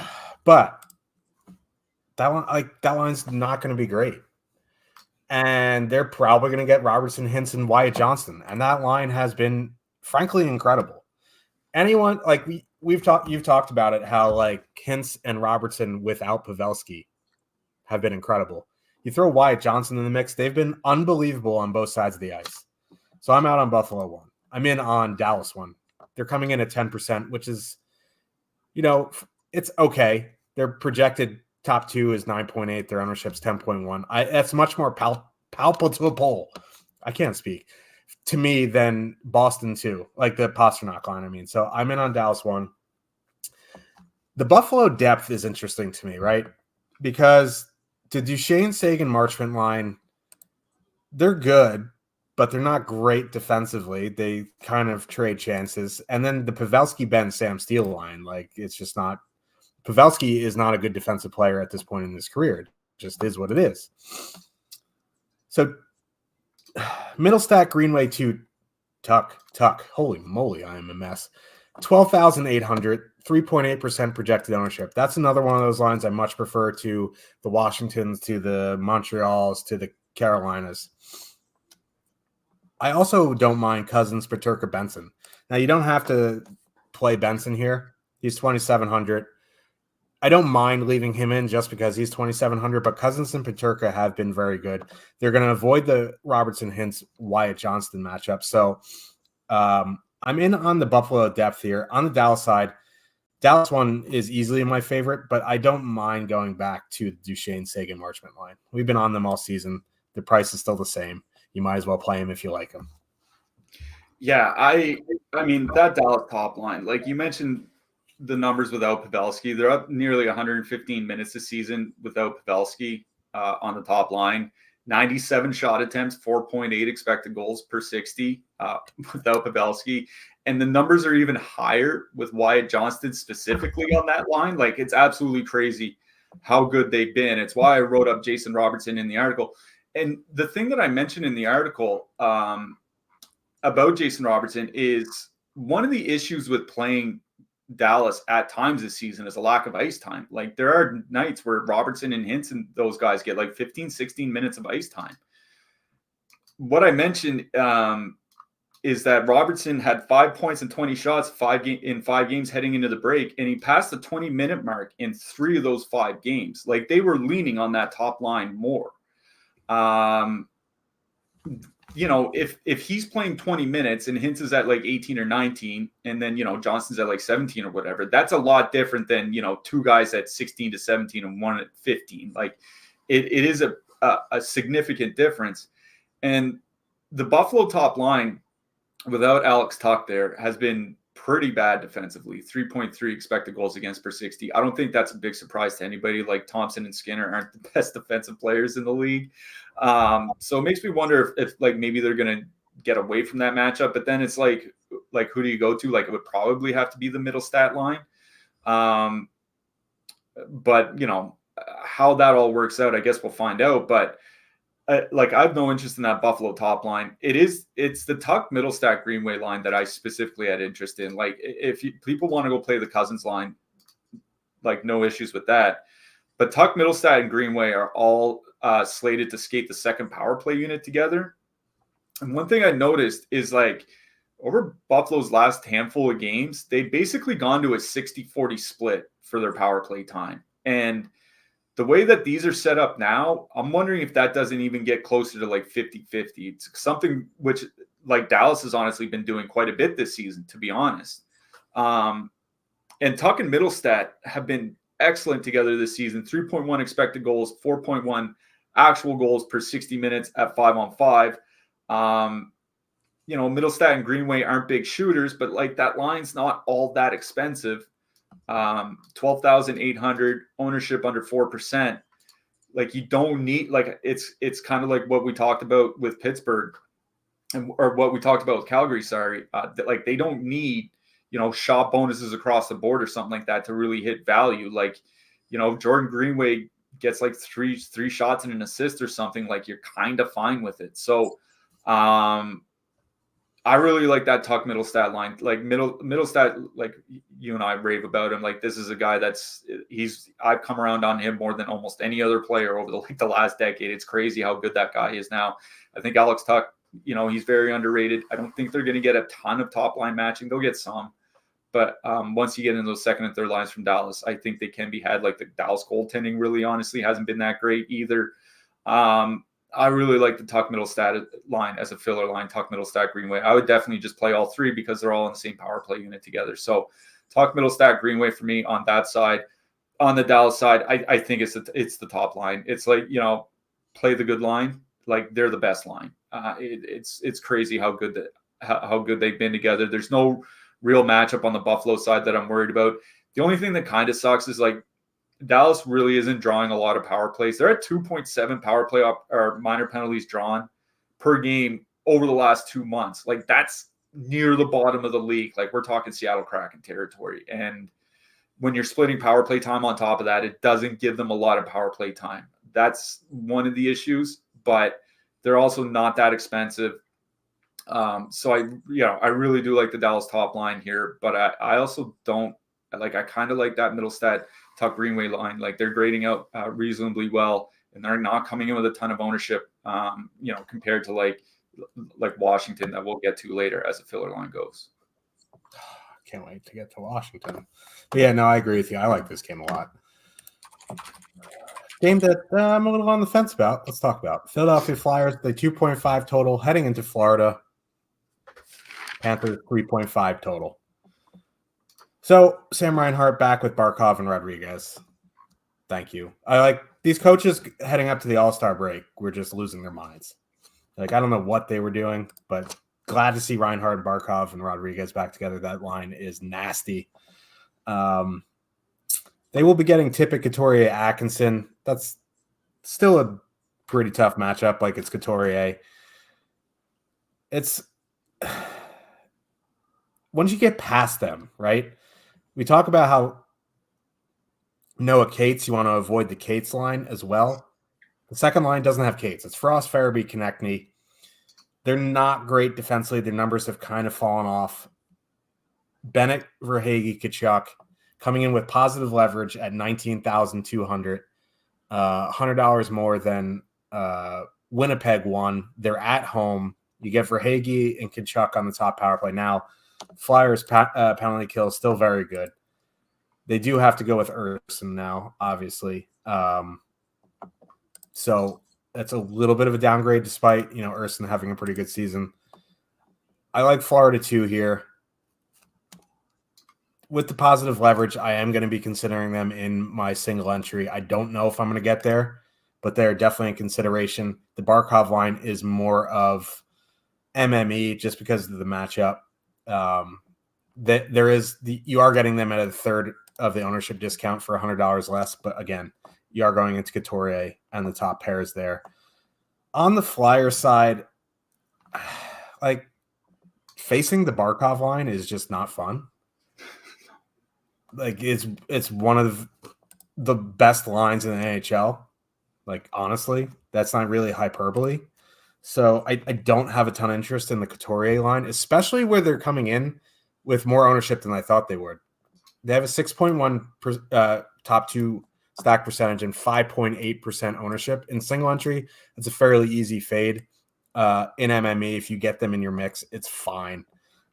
Speaker 1: But that line's not going to be great. And they're probably going to get Robertson, Hinson, Wyatt Johnston. And that line has been frankly incredible. Anyone like you've talked about it, how like Hintz and Robertson without Pavelski have been incredible. You throw Wyatt Johnson in the mix, they've been unbelievable on both sides of the ice. So I'm out on Buffalo 1. I'm in on Dallas 1. They're coming in at 10%, which is, it's okay. Their projected top 2 is 9.8. Their ownership's 10.1. That's much more palpable. I can't speak. To me, than Boston 2, like the Pasternak line, I mean. So I'm in on Dallas 1. The Buffalo depth is interesting to me, right? Because the Duchesne, Sagan, Marchment line, they're good, but they're not great defensively. They kind of trade chances. And then the Pavelski, Ben, Sam Steele line, like it's just not Pavelski is not a good defensive player at this point in his career. It just is what it is. So Middlestat, Greenway, 2, Tuck. Holy moly, I am a mess. 12,800, 3.8% projected ownership. That's another one of those lines I much prefer to the Washingtons, to the Montreals, to the Carolinas. I also don't mind Cousins, Peterka, Benson. Now, you don't have to play Benson here. He's 2,700. I don't mind leaving him in just because he's 2,700, but Cousins and Peterka have been very good. They're going to avoid the Robertson, Hintz, Wyatt Johnston matchup. So I'm in on the Buffalo depth here. On the Dallas side, Dallas one is easily my favorite, but I don't mind going back to the Duchesne, Sagan, Marchment line. We've been on them all season. The price is still the same. You might as well play him if you like him.
Speaker 2: Yeah, I mean, that Dallas top line, like you mentioned the numbers without Pavelski, they're up nearly 115 minutes this season without Pavelski on the top line. 97 shot attempts, 4.8 expected goals per 60 without Pavelski. And the numbers are even higher with Wyatt Johnston specifically on that line. Like, it's absolutely crazy how good they've been. It's why I wrote up Jason Robertson in the article. And the thing that I mentioned in the article about Jason Robertson is one of the issues with playing Dallas at times this season is a lack of ice time. Like, there are nights where Robertson and Hintz and those guys get like 15, 16 minutes of ice time. What I mentioned is that Robertson had 5 points and 20 shots in 5 games heading into the break, and he passed the 20-minute mark in 3 of those 5 games. Like, they were leaning on that top line more. You know, if he's playing 20 minutes and Hintz is at like 18 or 19, and then, you know, Johnston's at like 17 or whatever, that's a lot different than, you know, 2 guys at 16 to 17 and 1 at 15. Like, it is a significant difference. And the Buffalo top line without Alex Tuch there has been pretty bad defensively. 3.3 expected goals against per 60. I don't think that's a big surprise to anybody. Like, Thompson and Skinner aren't the best defensive players in the league. So it makes me wonder if like maybe they're going to get away from that matchup, but then it's like who do you go to? Like, it would probably have to be the middle stat line. But you know, how that all works out, I guess we'll find out. But like, I have no interest in that Buffalo top line. It's the Tuch, Middlestat, Greenway line that I specifically had interest in. Like, if people want to go play the Cousins line, like, no issues with that. But Tuch, Middlestat, and Greenway are all slated to skate the second power play unit together. And one thing I noticed is, like, over Buffalo's last handful of games, they've basically gone to a 60-40 split for their power play time. And the way that these are set up now, I'm wondering if that doesn't even get closer to like 50-50. It's something which, like, Dallas has honestly been doing quite a bit this season, to be honest. And Tuch and Middlestat have been excellent together this season. 3.1 expected goals, 4.1 actual goals per 60 minutes at 5-on-5. You know, Middlestat and Greenway aren't big shooters, but like, that line's not all that expensive. 12,800, ownership under 4%. Like, you don't need, like, it's kind of like what we talked about with Pittsburgh, or what we talked about with Calgary. That, like, they don't need, you know, shot bonuses across the board or something like that to really hit value. Like, you know, Jordan Greenway gets like three shots and an assist or something, like, you're kind of fine with it. So I really like that Tuch Middlestat line. Like, Middlestat, like, you and I rave about him. Like, this is a guy I've come around on him more than almost any other player over the last decade. It's crazy how good that guy is now. I think Alex Tuch, you know, he's very underrated. I don't think they're going to get a ton of top line matching. They'll get some. But once you get in those second and third lines from Dallas, I think they can be had. Like, the Dallas goaltending really honestly hasn't been that great either. I really like the Tuch Middlestat line as a filler line, Tuch Middlestat Greenway. I would definitely just play all 3 because they're all in the same power play unit together. So Tuch Middlestat Greenway for me on that side. On the Dallas side, I think it's the top line. It's like, you know, play the good line. Like, they're the best line. It's crazy how good they've been together. There's no real matchup on the Buffalo side that I'm worried about. The only thing that kind of sucks is, like, Dallas really isn't drawing a lot of power plays. They're at 2.7 power play or minor penalties drawn per game over the last 2 months. Like, that's near the bottom of the league. Like, we're talking Seattle Kraken territory. And when you're splitting power play time on top of that, it doesn't give them a lot of power play time. That's one of the issues, but they're also not that expensive. So I really do like the Dallas top line here, but I also don't like, I kind of like that Middlestat Tuck Greenway line. Like they're grading out reasonably well, and they're not coming in with a ton of ownership, compared to like Washington that we'll get to later as a filler line goes.
Speaker 1: Can't wait to get to Washington. But yeah, no, I agree with you. I like this game a lot. Game that I'm a little on the fence about. Let's talk about Philadelphia Flyers. The 2.5 total heading into Florida. Panthers 3.5 total. So Sam Reinhart back with Barkov and Rodriguez. Thank you. I like these coaches heading up to the All-Star break. We're just losing their minds. Like, I don't know what they were doing, but glad to see Reinhart, Barkov, and Rodriguez back together. That line is nasty. They will be getting Tippett, Couturier, Atkinson. That's still a pretty tough matchup. Like, it's Couturier. It's once you get past them, right? We talk about how Noah Cates, you want to avoid the Cates line as well. The second line doesn't have Cates. It's Frost, Farabee, Konechny. They're not great defensively. Their numbers have kind of fallen off. Bennett, Verhaeghe, Tkachuk coming in with positive leverage at $19,200, $100 more than Winnipeg won. They're at home. You get Verhaeghe and Tkachuk on the top power play. Now, Flyers penalty kill is still very good. They do have to go with Ersson now, obviously. So that's a little bit of a downgrade despite, Ersson having a pretty good season. I like Florida 2 here. With the positive leverage, I am going to be considering them in my single entry. I don't know if I'm going to get there, but they're definitely in consideration. The Barkov line is more of MME just because of the matchup. You are getting them at a third of the ownership discount for $100 less, but again, you are going into Couturier and the top pairs there. On the Flyer side, like facing the Barkov line is just not fun. Like it's one of the best lines in the NHL. Like honestly, that's not really hyperbole. So I don't have a ton of interest in the Couturier line, especially where they're coming in with more ownership than I thought they would. They have a 6.1 top two stack percentage and 5.8% ownership in single entry. It's a fairly easy fade in MME. If you get them in your mix, it's fine.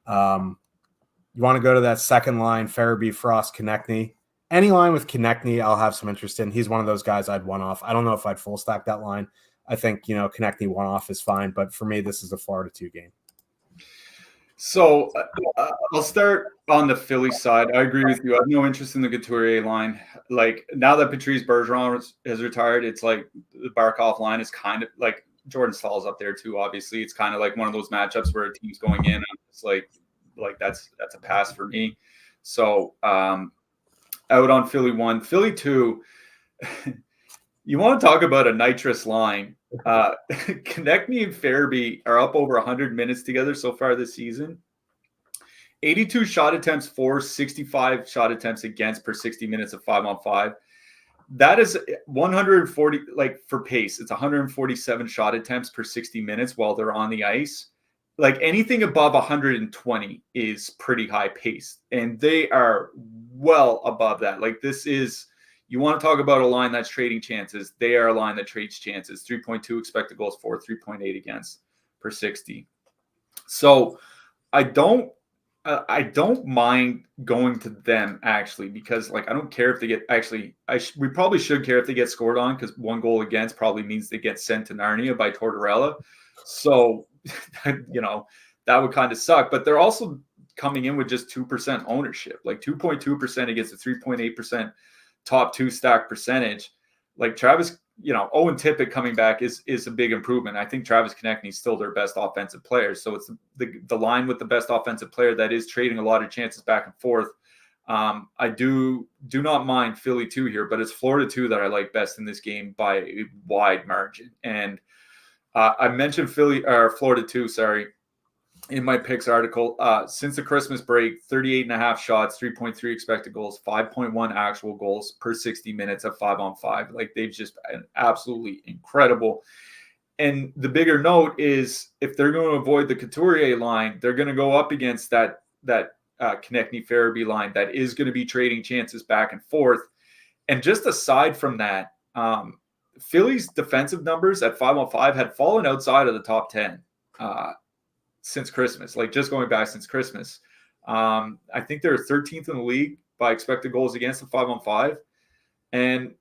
Speaker 1: You want to go to that second line, Farabee, Frost, Konechny. Any line with Konechny, I'll have some interest in. He's one of those guys I'd one off. I don't know if I'd full stack that line. I think, Konechny one off is fine. But for me, this is a Florida 2 game.
Speaker 2: So I'll start on the Philly side. I agree with you. I have no interest in the Couturier line. Like now that Patrice Bergeron has retired, it's like the Barkov line is kind of like Jordan Staal's up there too. Obviously, it's kind of like one of those matchups where a team's going in. And it's like that's a pass for me. So out on Philly 1, Philly 2. You want to talk about a nitrous line? Konechny and Farabee are up over 100 minutes together so far this season. 82 shot attempts for, 65 shot attempts against per 60 minutes of 5-on-5. That is 140, like for pace, it's 147 shot attempts per 60 minutes while they're on the ice. Like anything above 120 is pretty high pace, and they are well above that. Like this is, you want to talk about a line that's trading chances. They are a line that trades chances. 3.2 expected goals for, 3.8 against per 60. So I don't mind going to them actually, because like I don't care if they get we probably should care if they get scored on, because 1 goal against probably means they get sent to Narnia by Tortorella. So that would kind of suck. But they're also coming in with just 2% ownership, like 2.2% against a 3.8% top 2 stack percentage. Like Travis, Owen Tippett coming back is a big improvement. I think Travis Konechny is still their best offensive player. So it's the line with the best offensive player that is trading a lot of chances back and forth. I do not mind Philly 2 here, but it's Florida 2 that I like best in this game by a wide margin. And I mentioned Florida 2, sorry. in my picks article. Since the Christmas break, 38.5 shots, 3.3 expected goals, 5.1 actual goals per 60 minutes at 5-on-5. Like, they've just been absolutely incredible. And the bigger note is, if they're going to avoid the Couturier line, they're going to go up against that Konechny-Farabee line that is going to be trading chances back and forth. And just aside from that, Philly's defensive numbers at 5-on-5 had fallen outside of the top 10 since Christmas, like just going back since Christmas. I think they're 13th in the league by expected goals against the 5-on-5. And,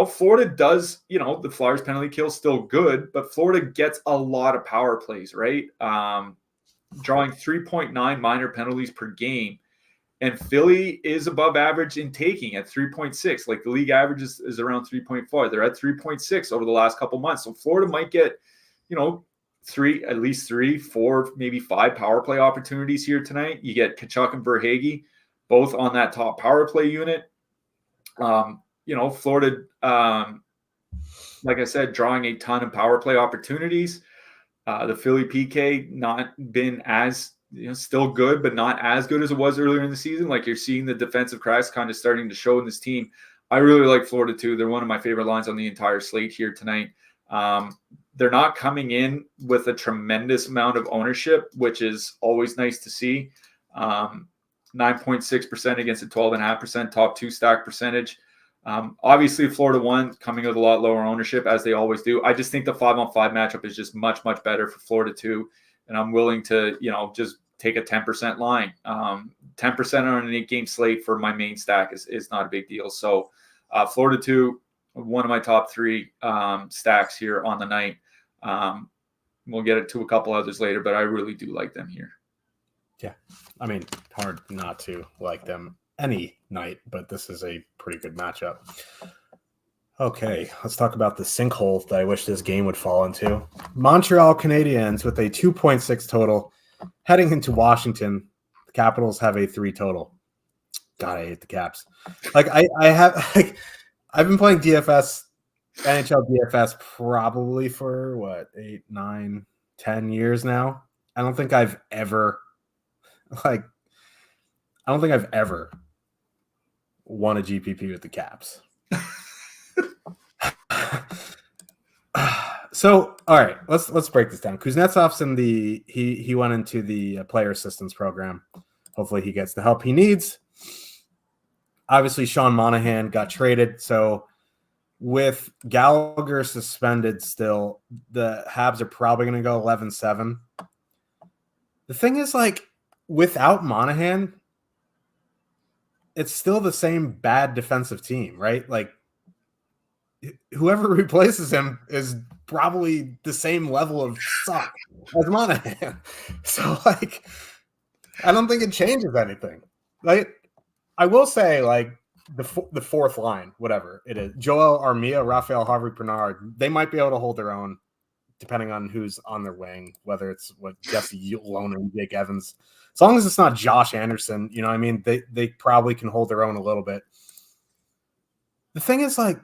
Speaker 2: Florida does, the Flyers penalty kill is still good, but Florida gets a lot of power plays, right? Drawing 3.9 minor penalties per game. And Philly is above average in taking at 3.6. Like, the league average is around 3.4. They're at 3.6 over the last couple months. So Florida might get, at least 3, 4, maybe 5 power play opportunities here tonight. You get Tkachuk and Verhaeghe both on that top power play unit. Florida, like I said, drawing a ton of power play opportunities. The Philly PK not been as, still good, but not as good as it was earlier in the season. Like, you're seeing the defensive cracks kind of starting to show in this team. I really like Florida too. They're one of my favorite lines on the entire slate here tonight. They're not coming in with a tremendous amount of ownership, which is always nice to see. 9.6% against a 12.5% top 2 stack percentage. Obviously, Florida won, coming with a lot lower ownership, as they always do. I just think the 5-on-5 matchup is just much, much better for Florida too. And I'm willing to, just take a 10% line. 10% on an 8-game slate for my main stack is not a big deal. So Florida 2, one of my top 3 stacks here on the night. We'll get it to a couple others later, but I really do like them here.
Speaker 1: Yeah. I mean, hard not to like them any night, but this is a pretty good matchup. Okay, let's talk about the sinkhole that I wish this game would fall into. Montreal Canadiens with a 2.6 total heading into Washington. The Capitals have a 3 total. God, I hate the Caps. Like, I've been playing DFS, NHL DFS probably for 8, 9, 10 years now. I don't think I've ever won a GPP with the Caps. So, all right, let's break this down. Kuznetsov's in he went into the player assistance program. Hopefully he gets the help he needs. Obviously, Sean Monahan got traded. So with Gallagher suspended still, the Habs are probably going to go 11-7. The thing is, like, without Monahan, it's still the same bad defensive team, right? Like, whoever replaces him is probably the same level of suck as Monahan. So, like, I don't think it changes anything. Like, I will say, like, the fourth line, whatever it is, Joel Armia, Raphael Harvey-Bernard, they might be able to hold their own depending on who's on their wing, whether it's Jesse Lohner and Jake Evans. As long as it's not Josh Anderson, I mean, they probably can hold their own a little bit. The thing is, like,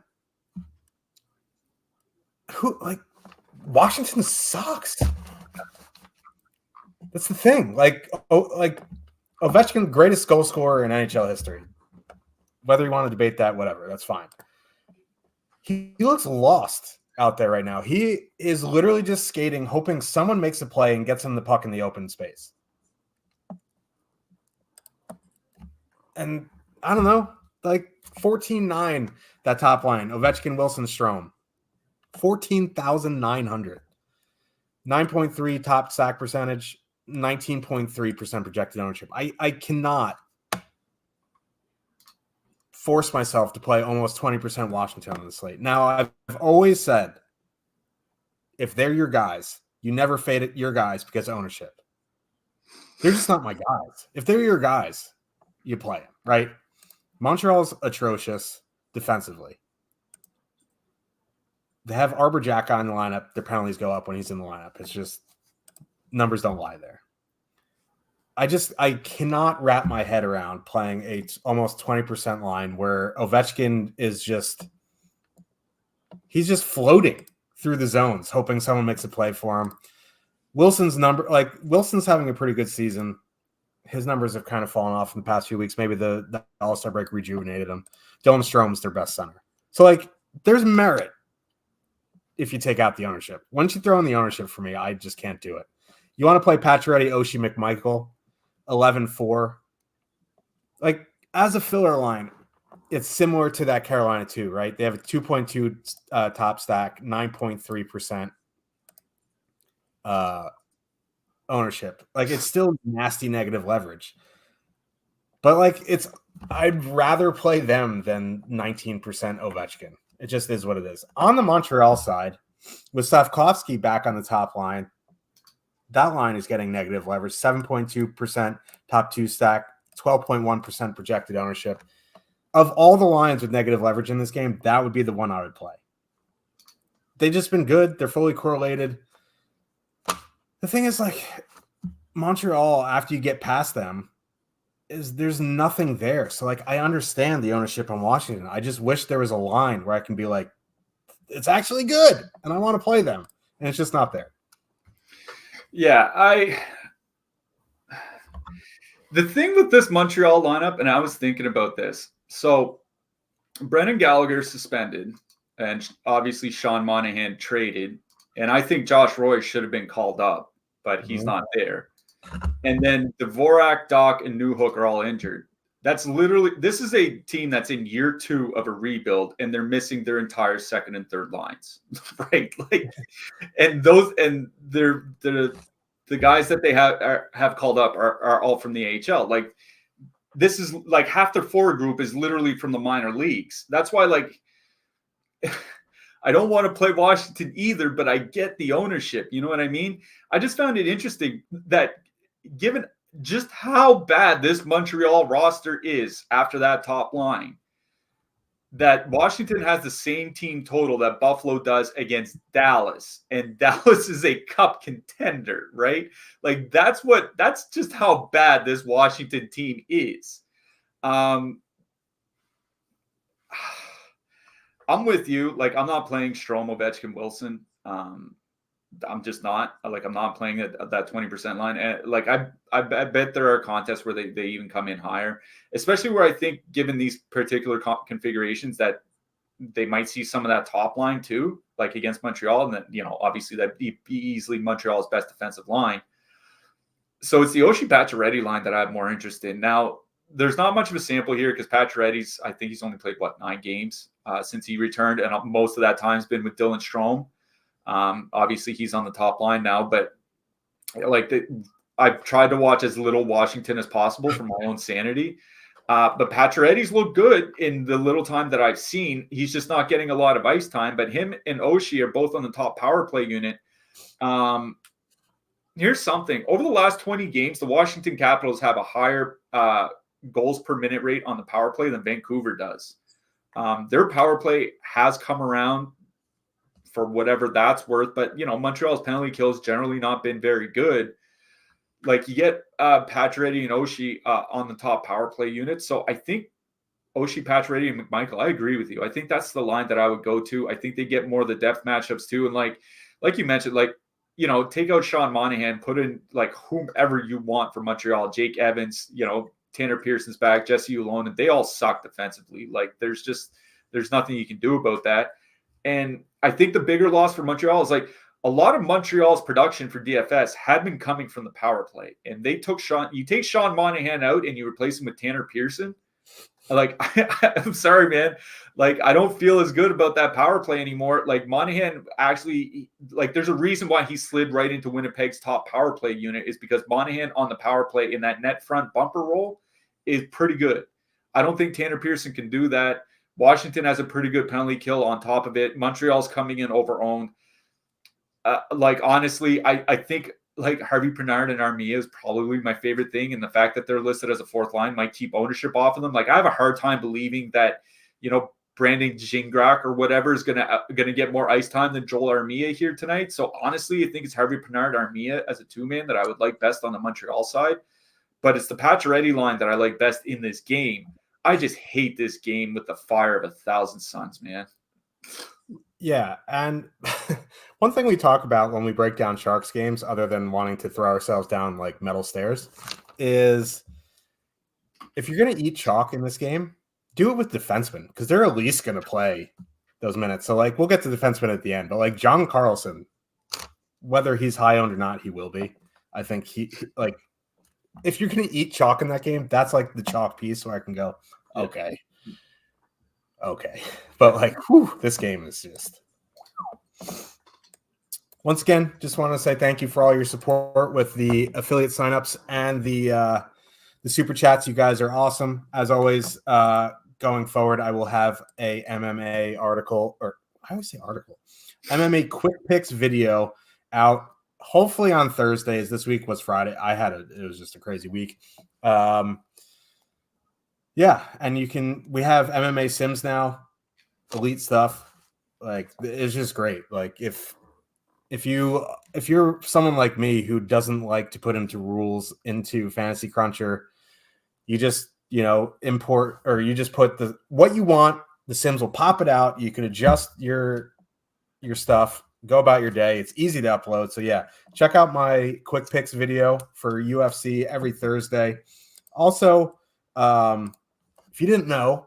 Speaker 1: Washington sucks. That's the thing. Like Ovechkin, greatest goal scorer in NHL history. Whether you want to debate that, whatever, that's fine. He looks lost out there right now. He is literally just skating, hoping someone makes a play and gets him the puck in the open space. And I don't know, like 14-9, that top line. Ovechkin, Wilson, Strome. 14,900. 9.3 top sack percentage, 19.3% projected ownership. I cannot force myself to play almost 20% Washington on the slate. Now, I've always said, if they're your guys, you never fade it your guys because of ownership. They're just not my guys. If they're your guys, you play them, right? Montreal's atrocious defensively. They have Arbor Jack on the lineup. Their penalties go up when he's in the lineup. It's just numbers don't lie there. I cannot wrap my head around playing a almost 20% line where Ovechkin is he's just floating through the zones, hoping someone makes a play for him. Wilson's having a pretty good season. His numbers have kind of fallen off in the past few weeks. Maybe the All-Star break rejuvenated him. Dylan Strome's their best center. So, like, there's merit if you take out the ownership. Once you throw in the ownership for me, I just can't do it. You want to play Pacioretty, Oshie, McMichael, 11-4. Like, as a filler line, it's similar to that Carolina 2, right? They have a 2.2 top stack, 9.3% ownership. Like, it's still nasty negative leverage. But, like, I'd rather play them than 19% Ovechkin. It just is what it is. On the Montreal side, with Slavkovsky back on the top line, that line is getting negative leverage, 7.2% top 2 stack, 12.1% projected ownership. Of all the lines with negative leverage in this game, that would be the one I would play. They've just been good. They're fully correlated. The thing is, like, Montreal, after you get past them, there's nothing there. So, like, I understand the ownership on Washington. I just wish there was a line where I can be like, it's actually good, and I want to play them. And it's just not there.
Speaker 2: Yeah, the thing with this Montreal lineup, and I was thinking about this. So, Brendan Gallagher suspended, and obviously Sean Monahan traded. And I think Josh Roy should have been called up, but he's not there. And then Dvorak, Doc, and Newhook are all injured. This is a team that's in year 2 of a rebuild, and they're missing their entire second and third lines, right? Like, and they're the guys that they have called up are all from the AHL. Like, this is like half their forward group is literally from the minor leagues. That's why, like, I don't want to play Washington either, but I get the ownership. You know what I mean? I just found it interesting that given just how bad this Montreal roster is after that top line, that Washington has the same team total that Buffalo does against Dallas, and Dallas is a cup contender, right? Like, that's just how bad this Washington team is. I'm with you. Like, I'm not playing Strome, Ovechkin, Wilson. I'm just not. Like, I'm not playing that 20% line. And, like, I bet there are contests where they even come in higher, especially where I think, given these particular configurations, that they might see some of that top line too, like against Montreal. And then, obviously that'd be easily Montreal's best defensive line. So it's the Oshie Pacioretty line that I have more interest in. Now, there's not much of a sample here because Pacioretty's, I think he's only played 9 games since he returned, and most of that time's been with Dylan Strome. Obviously he's on the top line now, but I've tried to watch as little Washington as possible for my own sanity. But Pacioretty's looked good in the little time that I've seen. He's just not getting a lot of ice time, but him and Oshie are both on the top power play unit. Here's something. Over the last 20 games, the Washington Capitals have a higher goals per minute rate on the power play than Vancouver does. Their power play has come around for whatever that's worth, but Montreal's penalty kills generally not been very good. Like, you get Pacioretty and Oshie on the top power play unit. So I think Oshie, Pacioretty, and McMichael, I agree with you. I think that's the line that I would go to. I think they get more of the depth matchups too. And like you mentioned, take out Sean Monahan, put in like whomever you want for Montreal, Jake Evans, Tanner Pearson's back, Jesse Ulone, and they all suck defensively. Like, there's nothing you can do about that. And I think the bigger loss for Montreal is, like, a lot of Montreal's production for DFS had been coming from the power play. And they took you take Sean Monahan out and you replace him with Tanner Pearson. Like, I'm sorry, man. Like, I don't feel as good about that power play anymore. Like, Monahan actually, like, there's a reason why he slid right into Winnipeg's top power play unit, is because Monahan on the power play in that net front bumper role is pretty good. I don't think Tanner Pearson can do that. Washington has a pretty good penalty kill on top of it. Montreal's coming in over-owned. Honestly, I think, like, Harvey Pinard and Armia is probably my favorite thing, and the fact that they're listed as a fourth line might keep ownership off of them. Like, I have a hard time believing that, Brandon Gingras or whatever is gonna get more ice time than Joel Armia here tonight. So honestly, I think it's Harvey Pinard, Armia as a 2-man that I would like best on the Montreal side. But it's the Pacioretty line that I like best in this game. I just hate this game with the fire of 1,000 suns, man.
Speaker 1: Yeah, and One thing we talk about when we break down Sharks games, other than wanting to throw ourselves down like metal stairs, is if you're going to eat chalk in this game, do it with defensemen because they're at least going to play those minutes. So, like, we'll get to defensemen at the end, but like John Carlson, whether he's high owned or not, he will be. I think like, if you're going to eat chalk in that game, that's like the chalk piece where I can go, okay. But like, this game is just. Once again, just want to say thank you for all your support with the affiliate signups and the super chats. You guys are awesome. As always, going forward, I will have a MMA article, or I always say article, MMA quick picks video out hopefully on Thursdays. This week was Friday. It was just a crazy week. Yeah, and we have MMA sims now, elite stuff. Like, it's just great. Like, if you're someone like me who doesn't like to put into rules into Fantasy Cruncher, you just import, or you just put what you want. The Sims will pop it out. You can adjust your stuff. Go about your day. It's easy to upload. So yeah, check out my quick picks video for UFC every Thursday. Also, if you didn't know,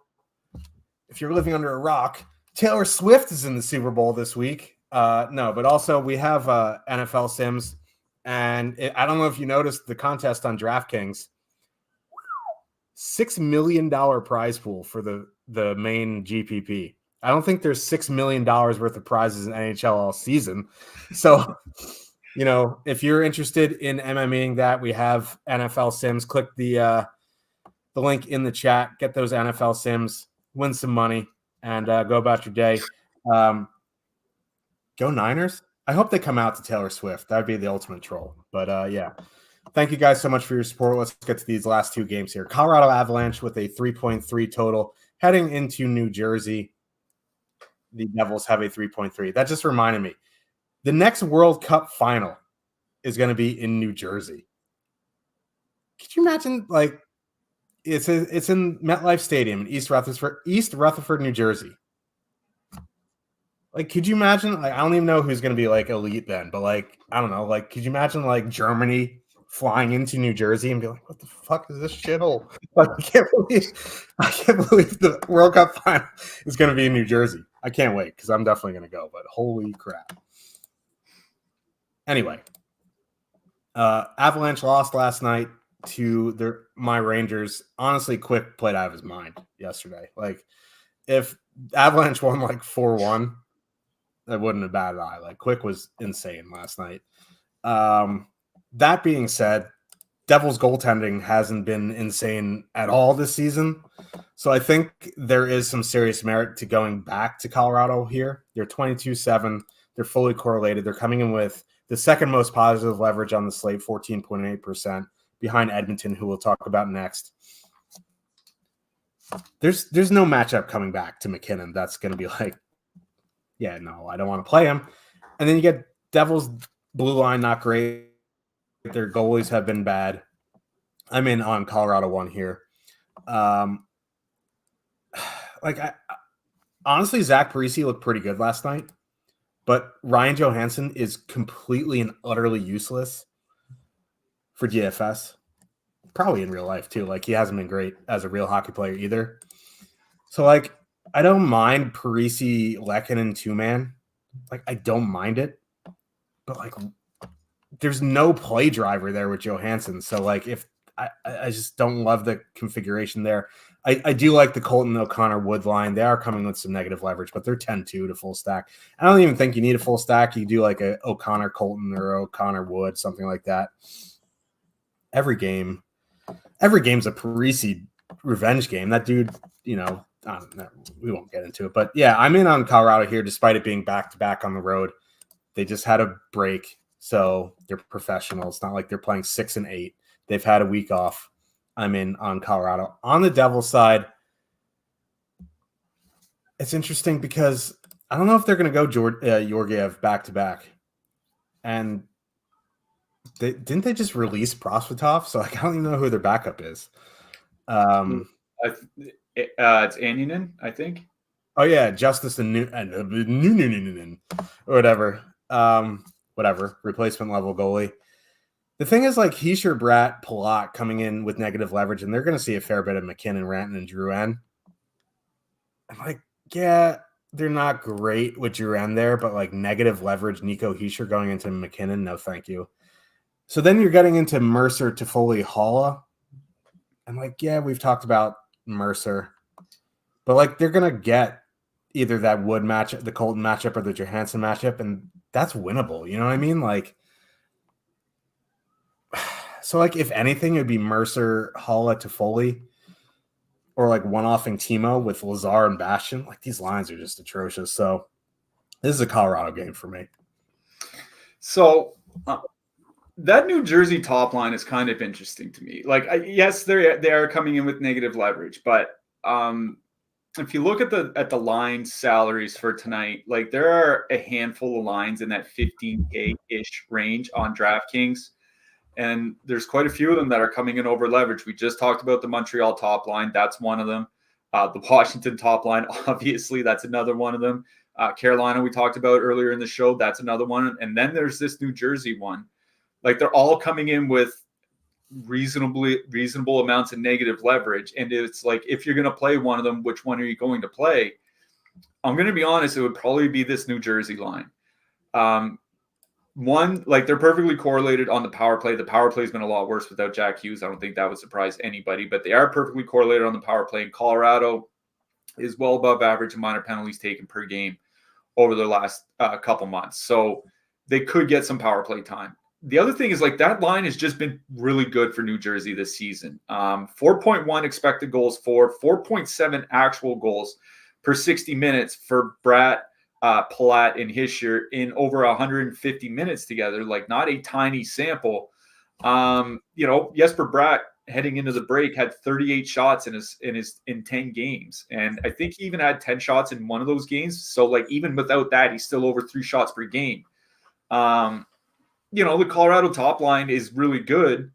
Speaker 1: if you're living under a rock, Taylor Swift is in the Super Bowl this week. No, but also we have NFL Sims, and I don't know if you noticed the contest on DraftKings. $6 million prize pool for the main GPP. I don't think there's $6 million worth of prizes in NHL all season. So, if you're interested in MMEing that, we have NFL Sims. Click the link in the chat. Get those NFL Sims. Win some money and go about your day. Go Niners. I hope they come out to Taylor Swift. That would be the ultimate troll. But yeah, thank you guys so much for your support. Let's get to these last two games here. Colorado Avalanche with a 3.3 total heading into New Jersey. The Devils have a 3.3. That just reminded me. The next World Cup final is going to be in New Jersey. Could you imagine, like, it's in MetLife Stadium in East Rutherford, New Jersey. Like, could you imagine? Like, I don't even know who's going to be like elite then, but like, I don't know. Like, could you imagine like Germany flying into New Jersey and be like, "What the fuck is this shithole?" Like, I can't believe the World Cup final is going to be in New Jersey. I can't wait because I'm definitely going to go. But holy crap! Anyway, Avalanche lost last night to my Rangers. Honestly, Quick played out of his mind yesterday. Like, if Avalanche won like 4-1. That wouldn't have batted an eye. Like, Quick was insane last night. That being said, Devils goaltending hasn't been insane at all this season. So I think there is some serious merit to going back to Colorado here. They're 22-7. They're fully correlated. They're coming in with the second most positive leverage on the slate, 14.8%, behind Edmonton, who we'll talk about next. There's no matchup coming back to McKinnon that's going to be like, yeah, no, I don't want to play him. And then you get Devils blue line, not great. Their goalies have been bad. I'm in on Colorado one here. Honestly, Zach Parise looked pretty good last night, but Ryan Johansson is completely and utterly useless for DFS. Probably in real life too. Like, he hasn't been great as a real hockey player either. So, like, I don't mind Parise, Lehkonen, two-man. Like, I don't mind it. But, like, there's no play driver there with Johansson. So, like, if I just don't love the configuration there. I do like the Colton O'Connor Wood line. They are coming with some negative leverage, but they're 10-2 to full stack. I don't even think you need a full stack. You do like a O'Connor Colton or O'Connor Wood, something like that. Every game's a Parise revenge game. That dude, we won't get into it. But yeah, I'm in on Colorado here, despite it being back-to-back on the road. They just had a break, so they're professionals. It's not like they're playing 6 and 8. They've had a week off. I'm in on Colorado. On the Devils side, it's interesting because I don't know if they're going to go Georgiev back-to-back. And didn't they just release Prosvetov? So, like, I don't even know who their backup is.
Speaker 2: It's Annunen, I think.
Speaker 1: Oh yeah, Justice and Noonan or whatever. Whatever, replacement level goalie. The thing is, like, Hischier, Bratt, Palat coming in with negative leverage, and they're going to see a fair bit of McKinnon, Rantanen, and Drouin. I'm like, yeah, they're not great with Drouin there, but like negative leverage, Nico Hischier going into McKinnon, no thank you. So then you're getting into Mercer, Toffoli, Haula. I'm like, yeah, we've talked about Mercer, but like they're going to get either that Wood matchup, the Colton matchup, or the Johansson matchup, and that's winnable. You know what I mean? Like, so like if anything, it'd be Mercer, Haula, Toffoli, or like one-offing Timo with Lazar and Bastian. Like these lines are just atrocious. So this is a Colorado game for me.
Speaker 2: So that New Jersey top line is kind of interesting to me. Like, yes, they are coming in with negative leverage, but if you look at the line salaries for tonight, like there are a handful of lines in that 15K-ish range on DraftKings. And there's quite a few of them that are coming in over leverage. We just talked about the Montreal top line. That's one of them. The Washington top line, obviously, that's another one of them. Carolina, we talked about earlier in the show. That's another one. And then there's this New Jersey one. Like they're all coming in with reasonable amounts of negative leverage. And it's like, if you're going to play one of them, which one are you going to play? I'm going to be honest, it would probably be this New Jersey line. One, like they're perfectly correlated on the power play. The power play has been a lot worse without Jack Hughes. I don't think that would surprise anybody, but they are perfectly correlated on the power play. And Colorado is well above average in minor penalties taken per game over the last couple months. So they could get some power play time. The other thing is like that line has just been really good for New Jersey this season. 4.1 expected goals for, 4.7 actual goals per 60 minutes for Bratt, Palat, and Hischier in over 150 minutes together, like not a tiny sample. Jesper Bratt heading into the break had 38 shots in 10 games. And I think he even had 10 shots in one of those games. So like even without that, he's still over 3 shots per game. The Colorado top line is really good,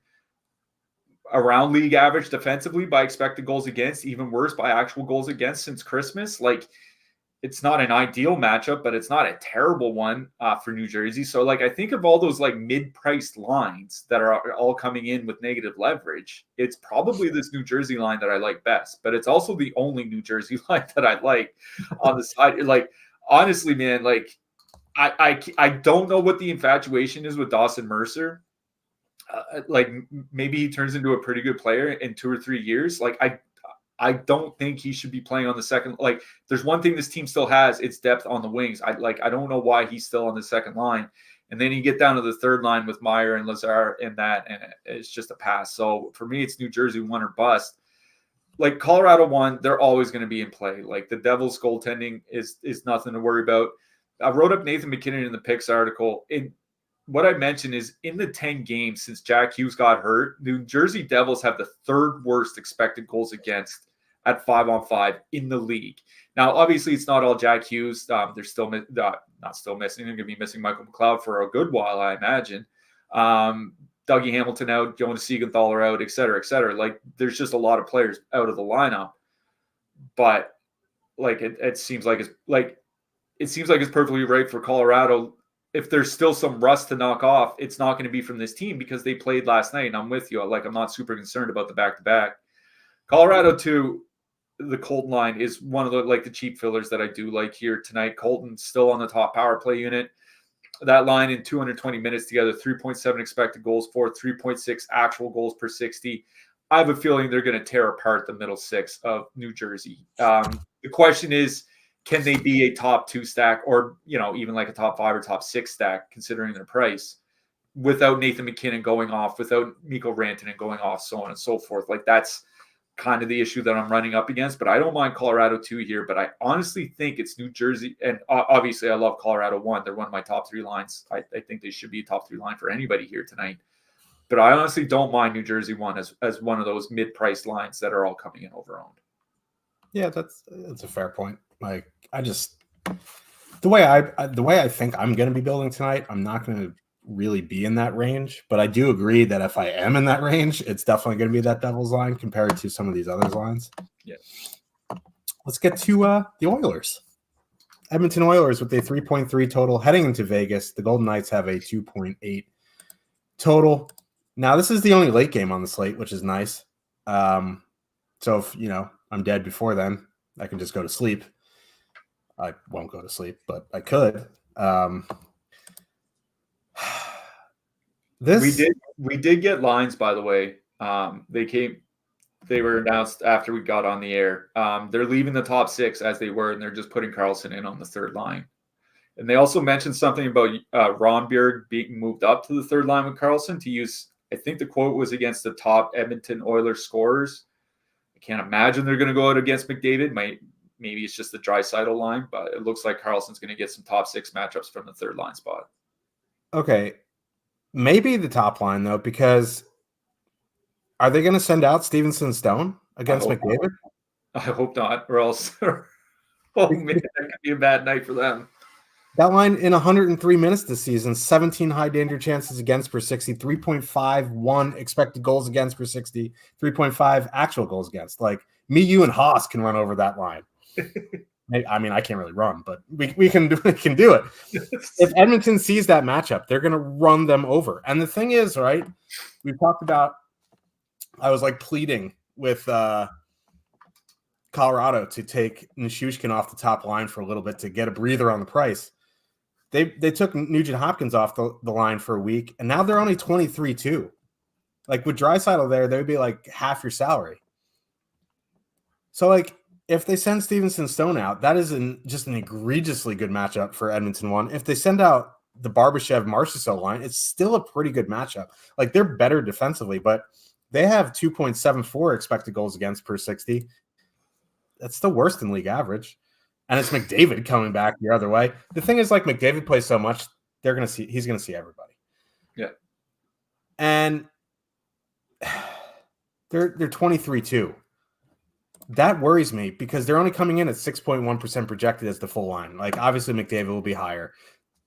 Speaker 2: around league average defensively by expected goals against, even worse by actual goals against since Christmas. Like it's not an ideal matchup, but it's not a terrible one for New Jersey. So like, I think of all those like mid-priced lines that are all coming in with negative leverage, it's probably this New Jersey line that I like best, but it's also the only New Jersey line that I like on the side. Like, honestly, man, like I don't know what the infatuation is with Dawson Mercer. Like maybe he turns into a pretty good player in 2 or 3 years. Like I don't think he should be playing on the second. Like there's one thing this team still has, it's depth on the wings. I don't know why he's still on the second line. And then you get down to the third line with Meyer and Lazar and it's just a pass. So for me, it's New Jersey one or bust. Like Colorado one, they're always going to be in play. Like the Devils goaltending is nothing to worry about. I wrote up Nathan McKinnon in the picks article. What I mentioned is in the 10 games since Jack Hughes got hurt, New Jersey Devils have the third worst expected goals against at 5-on-5 in the league. Now, obviously, it's not all Jack Hughes. They're still not still missing. They're going to be missing Michael McLeod for a good while, I imagine. Dougie Hamilton out, Jonas Siegenthaler out, et cetera, et cetera. Like, there's just a lot of players out of the lineup. But like, it seems like it's perfectly right for Colorado. If there's still some rust to knock off, it's not going to be from this team because they played last night. And I'm with you. Like, I'm not super concerned about the back-to-back. Colorado, too, the Colton line is one of the cheap fillers that I do like here tonight. Colton's still on the top power play unit. That line in 220 minutes together, 3.7 expected goals for, 3.6 actual goals per 60. I have a feeling they're going to tear apart the middle six of New Jersey. The question is, can they be a top 2 stack or, even like a top 5 or top 6 stack considering their price without Nathan McKinnon going off, without Mikko Rantanen going off, so on and so forth. Like that's kind of the issue that I'm running up against, but I don't mind Colorado 2 here, but I honestly think it's New Jersey. And obviously I love Colorado 1. They're one of my top 3 lines. I think they should be a top 3 line for anybody here tonight, but I honestly don't mind New Jersey 1 as one of those mid-priced lines that are all coming in over-owned.
Speaker 1: Yeah, that's a fair point. Like the way I think I'm going to be building tonight, I'm not going to really be in that range, but I do agree that if I am in that range, it's definitely going to be that Devils line compared to some of these other lines.
Speaker 2: Yeah.
Speaker 1: Let's get to the Oilers. Edmonton Oilers with a 3.3 total heading into Vegas. The Golden Knights have a 2.8 total. Now, this is the only late game on the slate, which is nice. So if, I'm dead before then, I can just go to sleep. I won't go to sleep, but I could.
Speaker 2: We did get lines, by the way. They were announced after we got on the air. They're leaving the top six as they were, and they're just putting Karlsson in on the third line. And they also mentioned something about Ronbjerg being moved up to the third line with Karlsson to use, I think the quote was against the top Edmonton Oilers scorers. I can't imagine they're going to go out against McDavid. Maybe it's just the Draisaitl line, but it looks like Karlsson's going to get some top six matchups from the third line spot.
Speaker 1: Okay. Maybe the top line, though, because are they going to send out Stevenson Stone against McDavid?
Speaker 2: I hope not, or else man, that could be a bad night for them.
Speaker 1: That line in 103 minutes this season, 17 high danger chances against per 60, 3.51 expected goals against per 60, 3.5 actual goals against. Like, me, you, and Haas can run over that line. I mean, I can't really run, but we can do it. If Edmonton sees that matchup, they're going to run them over. And the thing is, right, we've talked about, I was like pleading with Colorado to take Nichushkin off the top line for a little bit to get a breather on the price. They took Nugent Hopkins off the line for a week, and now they're only 23-2. Like, with Draisaitl there, they would be like half your salary. So, like, if they send Stevenson Stone out, that is just an egregiously good matchup for Edmonton one. If they send out the Barbashev-Marchessault line, it's still a pretty good matchup. Like, they're better defensively, but they have 2.74 expected goals against per 60. That's the worst in league average. And it's McDavid coming back the other way. The thing is, like, McDavid plays so much, he's going to see everybody.
Speaker 2: Yeah.
Speaker 1: And they're 23-2. That worries me because they're only coming in at 6.1% projected as the full line. Like, obviously McDavid will be higher.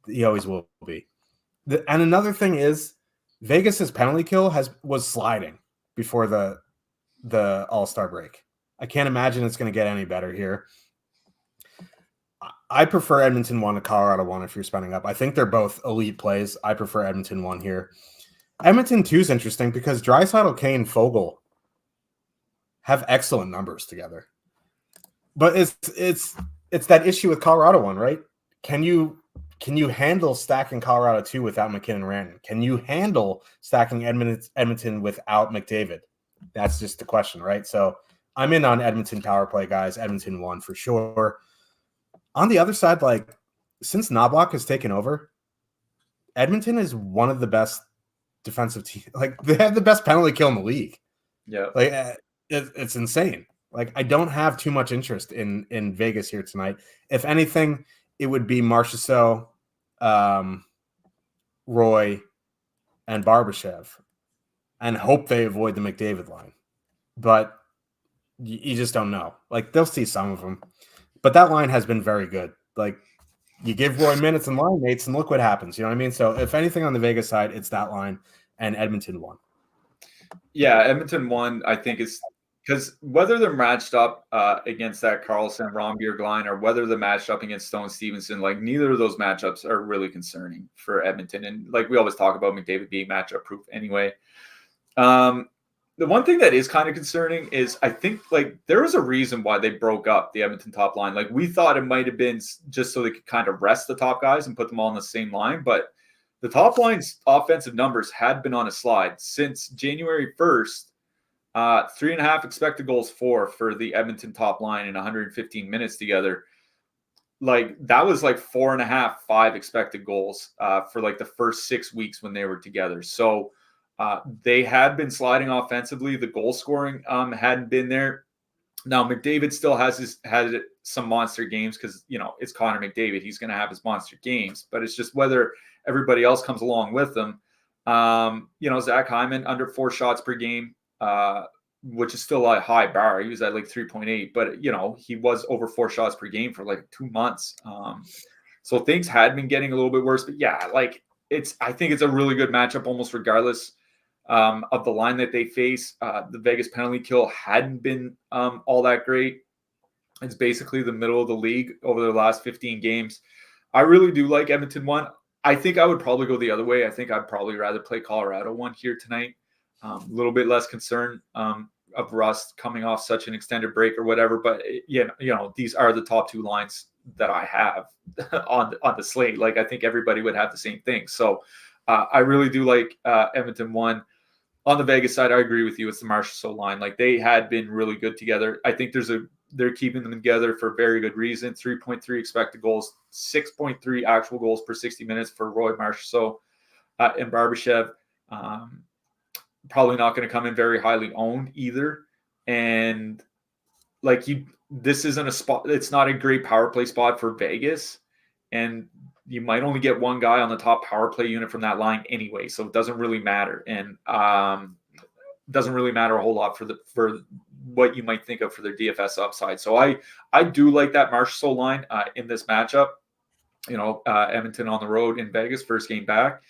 Speaker 1: He always will be. And another thing is Vegas's penalty kill was sliding before the All-Star break. I can't imagine it's going to get any better here. I prefer Edmonton 1 to Colorado 1 if you're spending up. I think they're both elite plays. I prefer Edmonton 1 here. Edmonton 2 is interesting because Draisaitl, Kane, Foegele have excellent numbers together. But it's that issue with Colorado 1, right? Can you handle stacking Colorado 2 without McKinnon-Rantanen? Can you handle stacking Edmonton without McDavid? That's just the question, right? So I'm in on Edmonton power play, guys. Edmonton 1 for sure. On the other side, like, since Knoblauch has taken over, Edmonton is one of the best defensive teams. Like, they have the best penalty kill in the league.
Speaker 2: Yeah.
Speaker 1: Like, it's insane. Like, I don't have too much interest in Vegas here tonight. If anything, it would be Marchessault, Roy, and Barbashev, and hope they avoid the McDavid line. But you just don't know. Like, they'll see some of them. But that line has been very good. Like, you give Roy minutes and line mates, and look what happens. You know what I mean? So, if anything on the Vegas side, it's that line, and Edmonton 1.
Speaker 2: Yeah, Edmonton 1, I think, is because whether they're matched up against that Karlsson-Ronbjerg line or whether they're matched up against Stone Stevenson, like, neither of those matchups are really concerning for Edmonton. And, like, we always talk about McDavid being matchup proof anyway. The one thing that is kind of concerning is I think, like, there was a reason why they broke up the Edmonton top line. Like, we thought it might have been just so they could kind of rest the top guys and put them all on the same line. But the top line's offensive numbers had been on a slide since January 1st. 3.5 expected goals for the Edmonton top line in 115 minutes together. Like, that was like 4.5, 5 expected goals for like the first 6 weeks when they were together. So they had been sliding offensively. The goal scoring hadn't been there. Now, McDavid still has some monster games because, it's Connor McDavid. He's going to have his monster games, but it's just whether everybody else comes along with them. Zach Hyman under 4 shots per game, which is still a high bar. He was at like 3.8, but, he was over 4 shots per game for like 2 months. So things had been getting a little bit worse, but yeah, like, I think it's a really good matchup almost regardless of the line that they face. The Vegas penalty kill hadn't been all that great.
Speaker 3: It's basically the middle of the league over the last 15 games. I really do like Edmonton 1. I think I would probably go the other way. I think I'd probably rather play Colorado 1 here tonight. A little bit less concern of rust coming off such an extended break or whatever. But these are the top 2 lines that I have on the slate. Like, I think everybody would have the same thing. So I really do like Edmonton 1. On the Vegas side, I agree with you. It's the Marchessault line. Like, they had been really good together. I think they're keeping them together for very good reason. 3.3 expected goals, 6.3 actual goals per 60 minutes for Roy Marchessault and Barbashev. Probably not going to come in very highly owned either. And this isn't a spot. It's not a great power play spot for Vegas. And you might only get one guy on the top power play unit from that line anyway. So it doesn't really matter. And doesn't really matter a whole lot for what you might think of for their DFS upside. So I do like that Marchessault line in this matchup. Edmonton on the road in Vegas, first game back.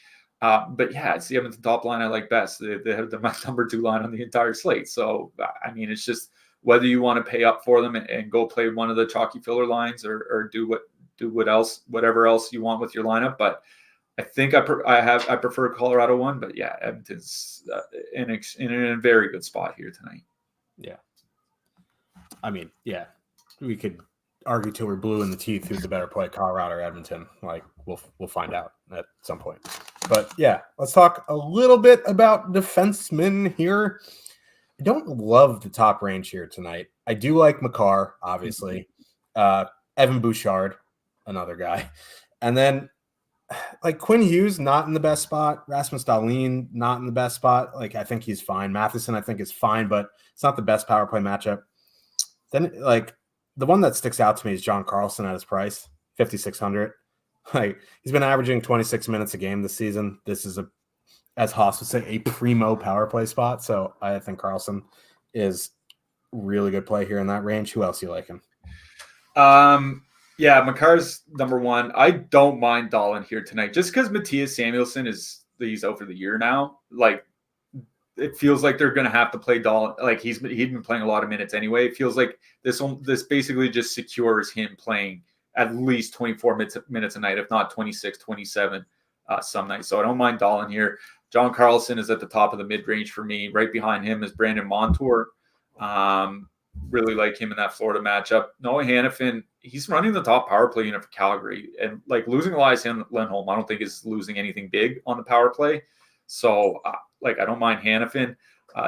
Speaker 3: But yeah, it's the Edmonton top line I like best. They have the number 2 line on the entire slate. So, I mean, it's just whether you want to pay up for them and go play one of the chalky filler lines or whatever else you want with your lineup. But I think I prefer Colorado 1. But yeah, Edmonton's in a very good spot here tonight.
Speaker 1: Yeah. I mean, yeah, we could argue till we're blue in the teeth who's the better play, Colorado or Edmonton. Like, we'll find out at some point. But yeah, let's talk a little bit about defensemen here. I don't love the top range here tonight. I do like Makar, obviously. Evan Bouchard, another guy. And then like Quinn Hughes, not in the best spot. Rasmus Dahlin, not in the best spot. Like, I think he's fine. Matheson, I think, is fine, but it's not the best power play matchup. Then, like, the one that sticks out to me is John Carlson at his price, 5,600. Like, he's been averaging 26 minutes a game this season. This is as Haas would say, a primo power play spot. So I think Carlson is really good play here in that range. Who else you liking?
Speaker 3: Yeah, Makar's number 1. I don't mind Dahlin here tonight, just because Matthias Samuelsson he's out for the year now. Like, it feels like they're going to have to play Dahlin. Like, he'd been playing a lot of minutes anyway. It feels like this basically just secures him playing at least 24 minutes a night, if not 26, 27 some nights. So I don't mind Dahlin here. John Carlson is at the top of the mid-range for me. Right behind him is Brandon Montour. Really like him in that Florida matchup. Noah Hannafin, he's running the top power play unit for Calgary. And like, losing Elias Lindholm, I don't think is losing anything big on the power play. So I don't mind Hannafin.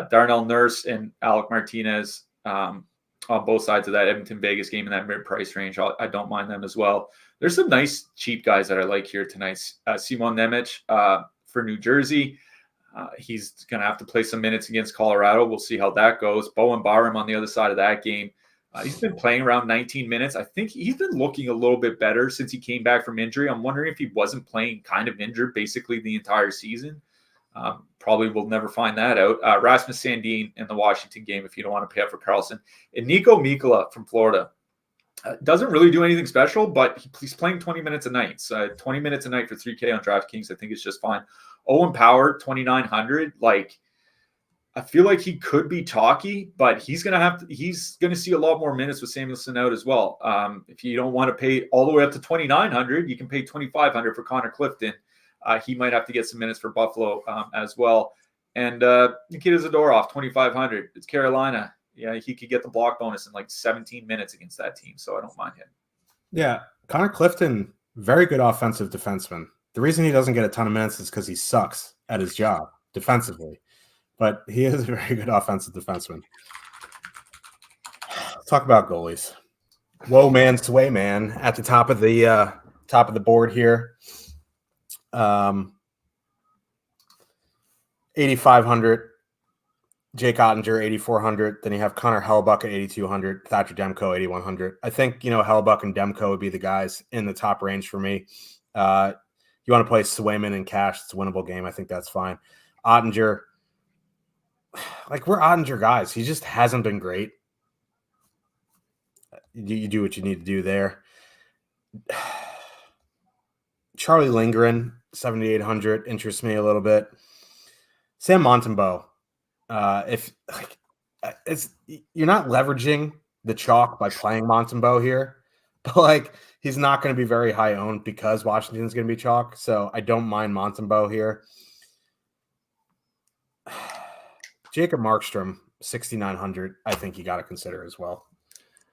Speaker 3: Darnell Nurse and Alec Martinez on both sides of that Edmonton-Vegas game in that mid-price range. I don't mind them as well. There's some nice cheap guys that I like here tonight. Simon Nemec for New Jersey. He's going to have to play some minutes against Colorado. We'll see how that goes. Bowen Barham on the other side of that game. He's been playing around 19 minutes. I think he's been looking a little bit better since he came back from injury. I'm wondering if he wasn't playing kind of injured basically the entire season. Probably will never find that out. Rasmus Sandin in the Washington game if you don't want to pay up for Carlson. And Nico Mikkola from Florida. Doesn't really do anything special, but he's playing 20 minutes a night. So 20 minutes a night for 3K on DraftKings, I think it's just fine. Owen Power, 2,900. Like, I feel like he could be chalky, but he's gonna see a lot more minutes with Samuelsson out as well. If you don't want to pay all the way up to 2,900, you can pay 2,500 for Connor Clifton. He might have to get some minutes for Buffalo as well. And Nikita Zadorov, 2,500. It's Carolina. Yeah, he could get the block bonus in like 17 minutes against that team, so I don't mind him.
Speaker 1: Yeah, Connor Clifton, very good offensive defenseman. The reason he doesn't get a ton of minutes is because he sucks at his job defensively, but he is a very good offensive defenseman. Let's talk about goalies. Whoa, man, sway man at the top of the board here. 8,500. Jake Ottinger, 8,400. Then you have Connor Hellebuyck at 8,200. Thatcher Demko, 8,100. I think, Hellebuyck and Demko would be the guys in the top range for me. You want to play Swayman and cash, it's a winnable game. I think that's fine. Ottinger, like, we're Ottinger guys. He just hasn't been great. You do what you need to do there. Charlie Lindgren, 7,800, interests me a little bit. Sam Montembeault. If like, you're not leveraging the chalk by playing Montembeault here, but like he's not going to be very high owned because Washington's going to be chalk. So I don't mind Montembeault here. Jacob Markstrom, 6,900. I think you got to consider as well.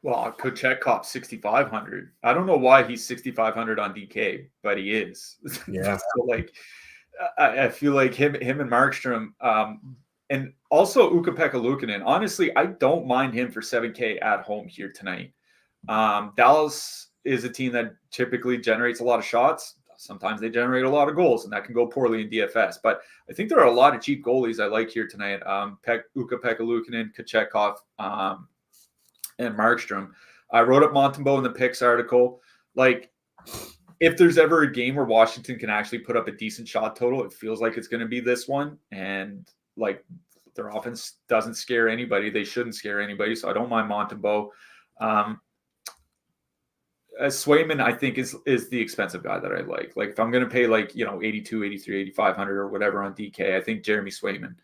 Speaker 3: Well, Kochetkov 6,500. I don't know why he's 6,500 on DK, but he is.
Speaker 1: Yeah.
Speaker 3: So like, I feel like him and Markstrom, and also Ukko-Pekka Luukkonen. Honestly, I don't mind him for 7K at home here tonight. Dallas is a team that typically generates a lot of shots. Sometimes they generate a lot of goals, and that can go poorly in DFS. But I think there are a lot of cheap goalies I like here tonight. Ukko-Pekka Luukkonen, Kochetkov, and Markstrom. I wrote up Montembeault in the picks article. Like, if there's ever a game where Washington can actually put up a decent shot total, it feels like it's going to be this one. And like, their offense doesn't scare anybody. They shouldn't scare anybody. So I don't mind Montembeault. Swayman, I think, is the expensive guy that I like. Like, if I'm going to pay 82, 83, 8,500 or whatever on DK, I think Jeremy Swayman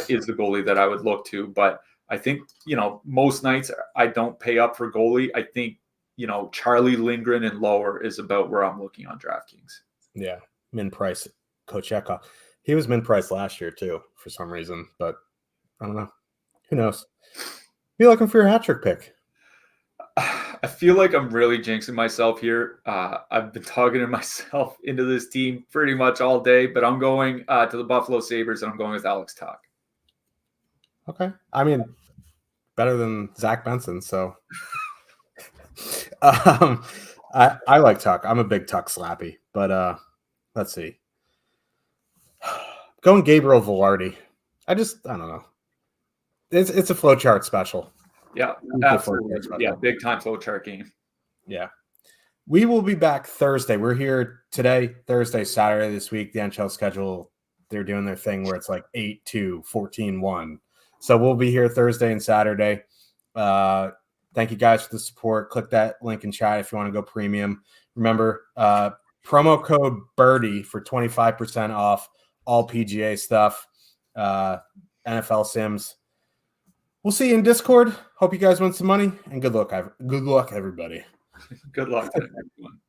Speaker 3: is the goalie that I would look to. But I think, most nights I don't pay up for goalie. I think, Charlie Lindgren and lower is about where I'm looking on DraftKings.
Speaker 1: Yeah. Min price Kochetkov. He was min price last year too, for some reason, but I don't know. Who knows? Be looking for your hat trick pick.
Speaker 3: I feel like I'm really jinxing myself here. I've been talking myself into this team pretty much all day, but I'm going to the Buffalo Sabres, and I'm going with Alex Tuch.
Speaker 1: Okay. I mean, better than Zach Benson, so I like Tuch. I'm a big Tuch slappy, but let's see. Going Gabriel Velarde. I don't know. It's a flowchart special.
Speaker 3: Yeah, absolutely. Yeah, big time flowchart game.
Speaker 1: Yeah. We will be back Thursday. We're here today, Thursday, Saturday this week. The NHL schedule, they're doing their thing where it's like 8-2, 14-1. So we'll be here Thursday and Saturday. Thank you guys for the support. Click that link in chat if you want to go premium. Remember, promo code BIRDIE for 25% off all PGA stuff, NFL Sims. We'll see you in Discord. Hope you guys win some money, and good luck, everybody.
Speaker 3: Good luck to everyone.